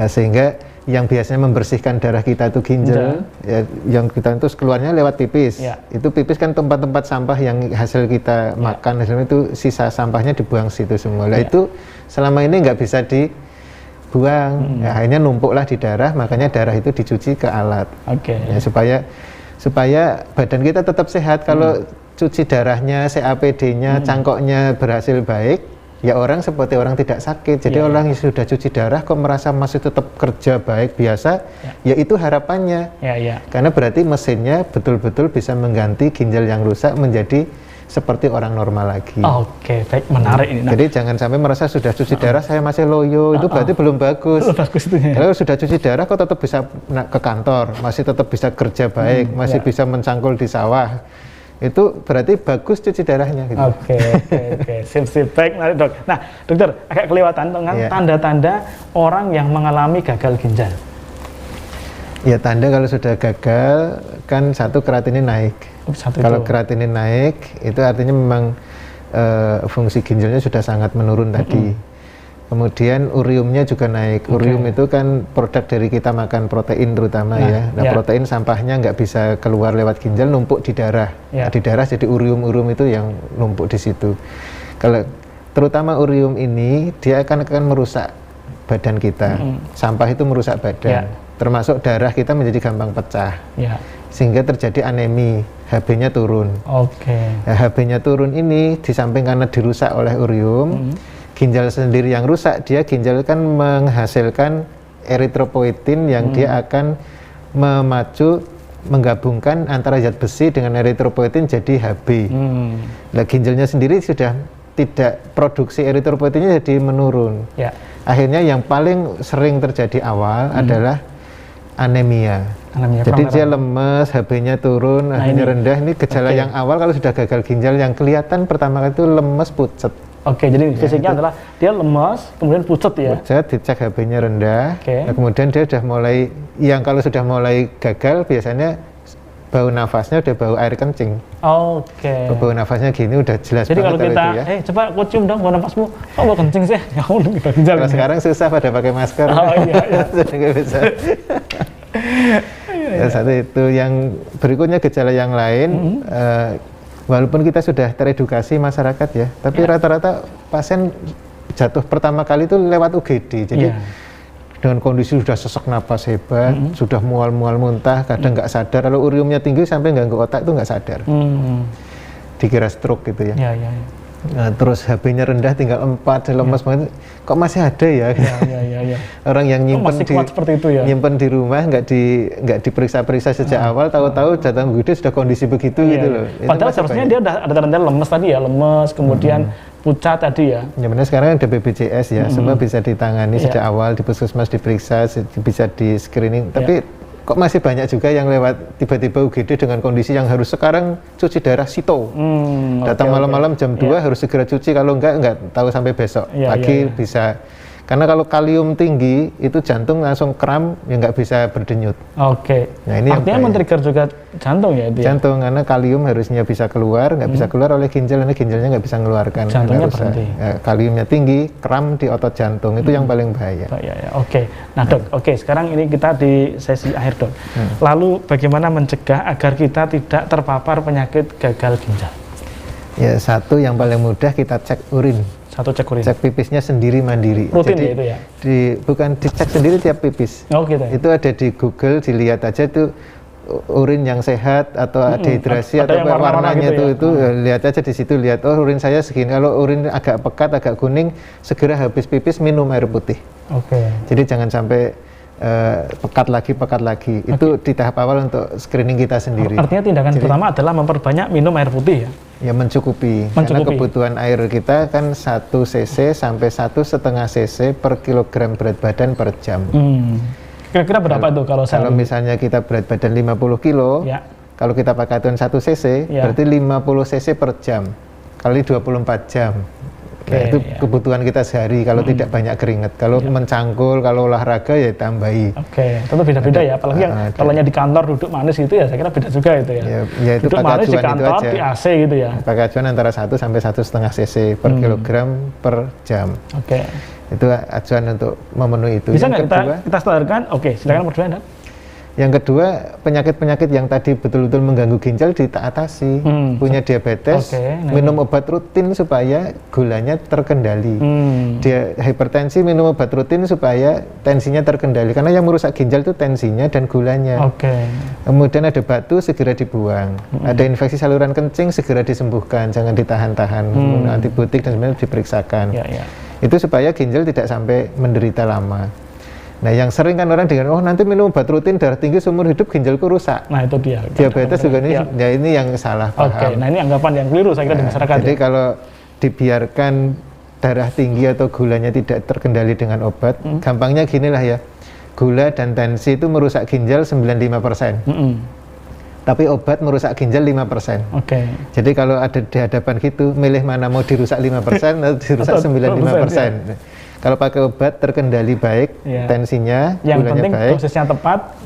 Ya, sehingga yang biasanya membersihkan darah kita itu ginjal, ya, yang kita itu keluarnya lewat pipis. Itu pipis kan tempat-tempat sampah yang hasil kita makan, hasilnya itu sisa sampahnya dibuang situ semua. Nah itu selama ini nggak bisa dibuang, ya, akhirnya numpuklah di darah, makanya darah itu dicuci ke alat. Ya, supaya badan kita tetap sehat. Kalau cuci darahnya, CAPD-nya, cangkoknya berhasil baik, ya orang seperti orang tidak sakit. Jadi orang yang sudah cuci darah kok merasa masih tetap kerja baik biasa, ya itu harapannya. Karena berarti mesinnya betul-betul bisa mengganti ginjal yang rusak menjadi seperti orang normal lagi. Baik, menarik ini. Jadi jangan sampai merasa sudah cuci darah saya masih loyo, itu berarti belum bagus. Kalau sudah cuci darah kok tetap bisa ke kantor, masih tetap bisa kerja baik, masih bisa mencangkul di sawah. Itu berarti bagus cuci darahnya gitu. Oke. Sip. Baik, dok. Nah, dokter, agak kelewatan dengan tanda-tanda orang yang mengalami gagal ginjal. Ya, tanda kalau sudah gagal kan satu kreatinin naik. Kalau kreatinin naik itu artinya memang fungsi ginjalnya sudah sangat menurun tadi. Kemudian uriumnya juga naik. Urium itu kan produk dari kita makan protein terutama ya. Nah, protein sampahnya nggak bisa keluar lewat ginjal, numpuk di darah. Nah, di darah jadi urium itu yang numpuk di situ. Kalau terutama urium ini dia akan merusak badan kita. Sampah itu merusak badan. Termasuk darah kita menjadi gampang pecah. Sehingga terjadi anemi, HB-nya turun. Nah, HB-nya turun ini di samping karena dirusak oleh urium, ginjal sendiri yang rusak, dia ginjal kan menghasilkan eritropoietin yang dia akan menggabungkan antara zat besi dengan eritropoietin jadi HB. Nah, ginjalnya sendiri sudah tidak produksi eritropoietinnya jadi menurun. Akhirnya yang paling sering terjadi awal adalah anemia. Jadi dia lemes, HB-nya turun, akhirnya rendah. Ini gejala yang awal kalau sudah gagal ginjal, yang kelihatan pertama kali itu lemes, pucet. Jadi fisiknya adalah dia lemas, kemudian pucet ya? Pucet, dicek HB-nya rendah, nah, kemudian dia sudah mulai, yang kalau sudah mulai gagal biasanya bau nafasnya udah bau air kencing. Bau nafasnya gini udah jelas. Jadi kalau kita, coba aku cium dong bau nafasmu, kok bau kencing sih? Ya udah kita ginjal. Kalau sekarang susah pada pakai masker. Sudah nggak bisa. Satu itu. Yang berikutnya gejala yang lain, walaupun kita sudah teredukasi masyarakat ya, tapi rata-rata pasien jatuh pertama kali itu lewat UGD. Jadi dengan kondisi sudah sesak napas hebat, sudah mual-mual muntah, kadang nggak sadar. Kalau uriumnya tinggi sampai ganggu otak itu nggak sadar. Dikira stroke gitu ya. Nah, terus HB-nya rendah tinggal 4, lemes banget. Kok masih ada ya? Orang yang nyimpen di rumah nggak diperiksa-periksa sejak awal, tahu-tahu datang gede sudah kondisi begitu gitu loh. Padahal seharusnya dia udah ada tanda lemes tadi ya, lemes, kemudian pucat tadi ya. Ya benar, sekarang ada BPJS ya, semua bisa ditangani sejak awal, di puskesmas diperiksa, bisa di screening. Tapi kok masih banyak juga yang lewat tiba-tiba UGD dengan kondisi yang harus sekarang cuci darah sito. Datang malam-malam jam 2 harus segera cuci, kalau enggak tahu sampai besok pagi bisa. Karena kalau kalium tinggi itu jantung langsung kram, ya nggak bisa berdenyut. Nah, ini artinya men-trigger juga jantung ya? Jantung, karena kalium harusnya bisa keluar, nggak bisa keluar oleh ginjal, karena ginjalnya nggak bisa mengeluarkan. Jantungnya berhenti. Kaliumnya tinggi, kram di otot jantung, itu yang paling bahaya. Nah dok, sekarang ini kita di sesi akhir dok. Lalu bagaimana mencegah agar kita tidak terpapar penyakit gagal ginjal? Ya, satu yang paling mudah, kita cek urin. Cek pipisnya sendiri mandiri. Rutin. Jadi, ya itu ya? Bukan dicek sendiri tiap pipis. Gitu. Itu ada di Google, dilihat aja itu urin yang sehat atau dehidrasi atau warnanya gitu itu lihat aja di situ, lihat urin saya segini. Kalau urin agak pekat, agak kuning, segera habis pipis minum air putih. Jadi jangan sampai pekat lagi. Itu di tahap awal untuk screening kita sendiri. Artinya tindakan pertama adalah memperbanyak minum air putih ya? Ya mencukupi. Karena kebutuhan air kita kan 1 cc sampai 1,5 cc per kilogram berat badan per jam. Kira-kira berapa itu kalau misalnya kita berat badan 50 kilo, kalau kita pakai aturan 1 cc, berarti 50 cc per jam kali 24 jam. Nah, itu kebutuhan kita sehari kalau tidak banyak keringat. Kalau mencangkul, kalau olahraga ya tambahi. Tentu beda-beda ya. Apalagi yang kalau di kantor duduk manis gitu ya, saya kira beda juga itu ya. Ya itu duduk manis di kantor, di AC gitu ya. Pakai acuan antara 1 sampai 1,5 cc per kilogram per jam. Itu acuan untuk memenuhi itu. Bisa nggak kita standarkan? Silakan berdua Anda. Yang kedua, penyakit-penyakit yang tadi betul-betul mengganggu ginjal diatasi. Punya diabetes, minum obat rutin supaya gulanya terkendali. Dia hipertensi, minum obat rutin supaya tensinya terkendali. Karena yang merusak ginjal itu tensinya dan gulanya. Kemudian ada batu, segera dibuang. Ada infeksi saluran kencing, segera disembuhkan, jangan ditahan-tahan. Antibiotik dan sebenarnya diperiksakan. Itu supaya ginjal tidak sampai menderita lama. Nah, yang sering kan orang dengan nanti minum obat rutin darah tinggi seumur hidup ginjalku rusak. Nah, itu dia. Diabetes juga ini, ya ini yang salah paham. Nah ini anggapan yang keliru saya kira di masyarakat. Jadi kalau dibiarkan darah tinggi atau gulanya tidak terkendali dengan obat, gampangnya ginilah ya, gula dan tensi itu merusak ginjal 95%. Tapi obat merusak ginjal 5%. Jadi kalau ada di hadapan gitu, milih mana mau dirusak 5% atau dirusak 95%. Kalau pakai obat terkendali baik, tensinya, yang gulanya penting baik, dosisnya tepat,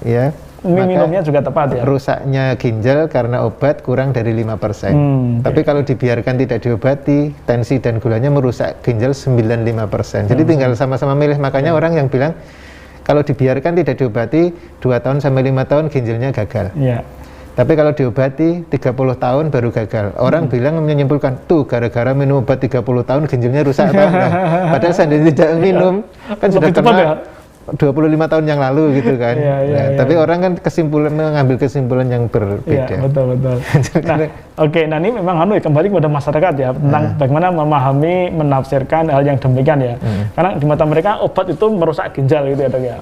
minumnya juga tepat ya. Rusaknya ginjal karena obat kurang dari 5%. Tapi kalau dibiarkan tidak diobati, tensi dan gulanya merusak ginjal 95%. Jadi tinggal sama-sama milih. Makanya orang yang bilang kalau dibiarkan tidak diobati 2 tahun sampai 5 tahun ginjalnya gagal. Tapi kalau diobati 30 tahun baru gagal. Orang bilang menyimpulkan, tuh gara-gara minum obat 30 tahun ginjalnya rusak atau enggak. Padahal seandainya tidak minum, kan sudah kena 25 tahun yang lalu gitu kan. Tapi orang kan mengambil kesimpulan yang berbeda. Betul. Nah, ini memang kembali kepada masyarakat ya, tentang bagaimana memahami, menafsirkan hal yang demikian ya. Karena di mata mereka obat itu merusak ginjal gitu ya dok ya.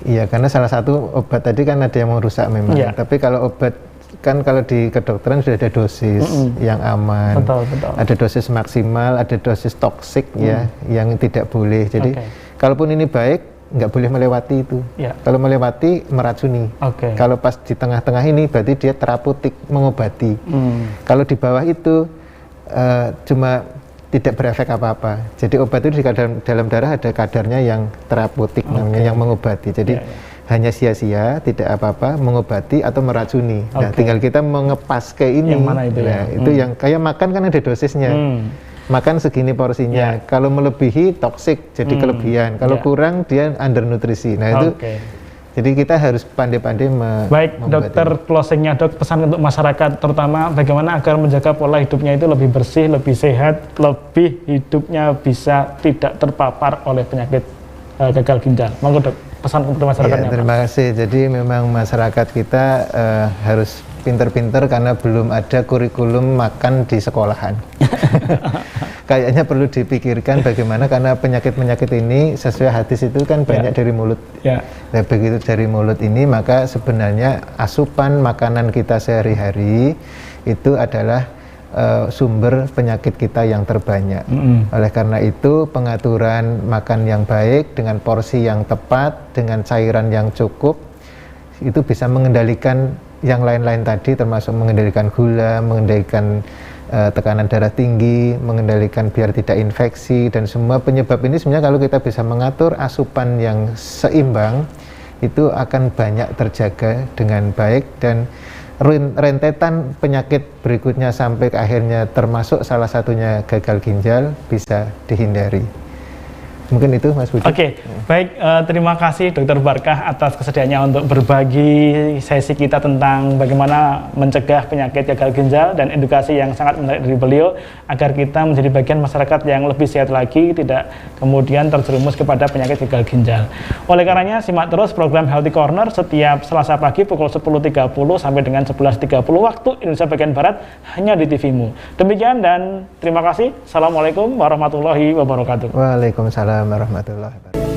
Iya, karena salah satu obat tadi kan ada yang merusak memang. Tapi kalau obat kan kalau di kedokteran sudah ada dosis yang aman. Ada dosis maksimal, ada dosis toksik ya yang tidak boleh. Jadi kalaupun ini baik, nggak boleh melewati itu. Kalau melewati meracuni. Kalau pas di tengah-tengah ini berarti dia terapeutik, mengobati. Kalau di bawah itu cuma tidak berefek apa-apa. Jadi obat itu di dalam darah ada kadarnya yang terapeutik, namanya yang mengobati. Jadi hanya sia-sia, tidak apa-apa, mengobati atau meracuni. Nah, tinggal kita mengepas ke ini. Yang mana itu ya? Itu yang kayak makan kan ada dosisnya. Makan segini porsinya. Kalau melebihi toksik, jadi kelebihan. Kalau kurang dia undernutrisi. Nah itu. Jadi kita harus pandai-pandai Baik, dokter closingnya dok, pesan untuk masyarakat terutama bagaimana agar menjaga pola hidupnya itu lebih bersih, lebih sehat, lebih hidupnya bisa tidak terpapar oleh penyakit gagal ginjal. Monggo Dok, pesan kepada masyarakatnya. Ya, terima kasih. Jadi memang masyarakat kita harus pinter-pinter karena belum ada kurikulum makan di sekolahan. Kayaknya perlu dipikirkan bagaimana, karena penyakit-penyakit ini sesuai hadis itu kan banyak dari mulut. Nah, begitu dari mulut ini, maka sebenarnya asupan makanan kita sehari-hari itu adalah sumber penyakit kita yang terbanyak. Oleh karena itu, pengaturan makan yang baik dengan porsi yang tepat, dengan cairan yang cukup, itu bisa mengendalikan yang lain-lain tadi, termasuk mengendalikan gula, mengendalikan tekanan darah tinggi, mengendalikan biar tidak infeksi, dan semua penyebab ini sebenarnya kalau kita bisa mengatur asupan yang seimbang, itu akan banyak terjaga dengan baik, dan rentetan penyakit berikutnya sampai ke akhirnya termasuk salah satunya gagal ginjal bisa dihindari. Mungkin itu Mas Budi. Oke, baik, terima kasih Dr. Barkah atas kesediaannya untuk berbagi sesi kita tentang bagaimana mencegah penyakit gagal ginjal, dan edukasi yang sangat menarik dari beliau agar kita menjadi bagian masyarakat yang lebih sehat lagi, tidak kemudian terjerumus kepada penyakit gagal ginjal. Oleh karenanya, simak terus program Healthy Corner setiap Selasa pagi pukul 10.30 sampai dengan 11.30 waktu Indonesia bagian Barat hanya di TV-mu. Demikian dan terima kasih. Assalamualaikum warahmatullahi wabarakatuh. Waalaikumsalam warahmatullahi wabarakatuh.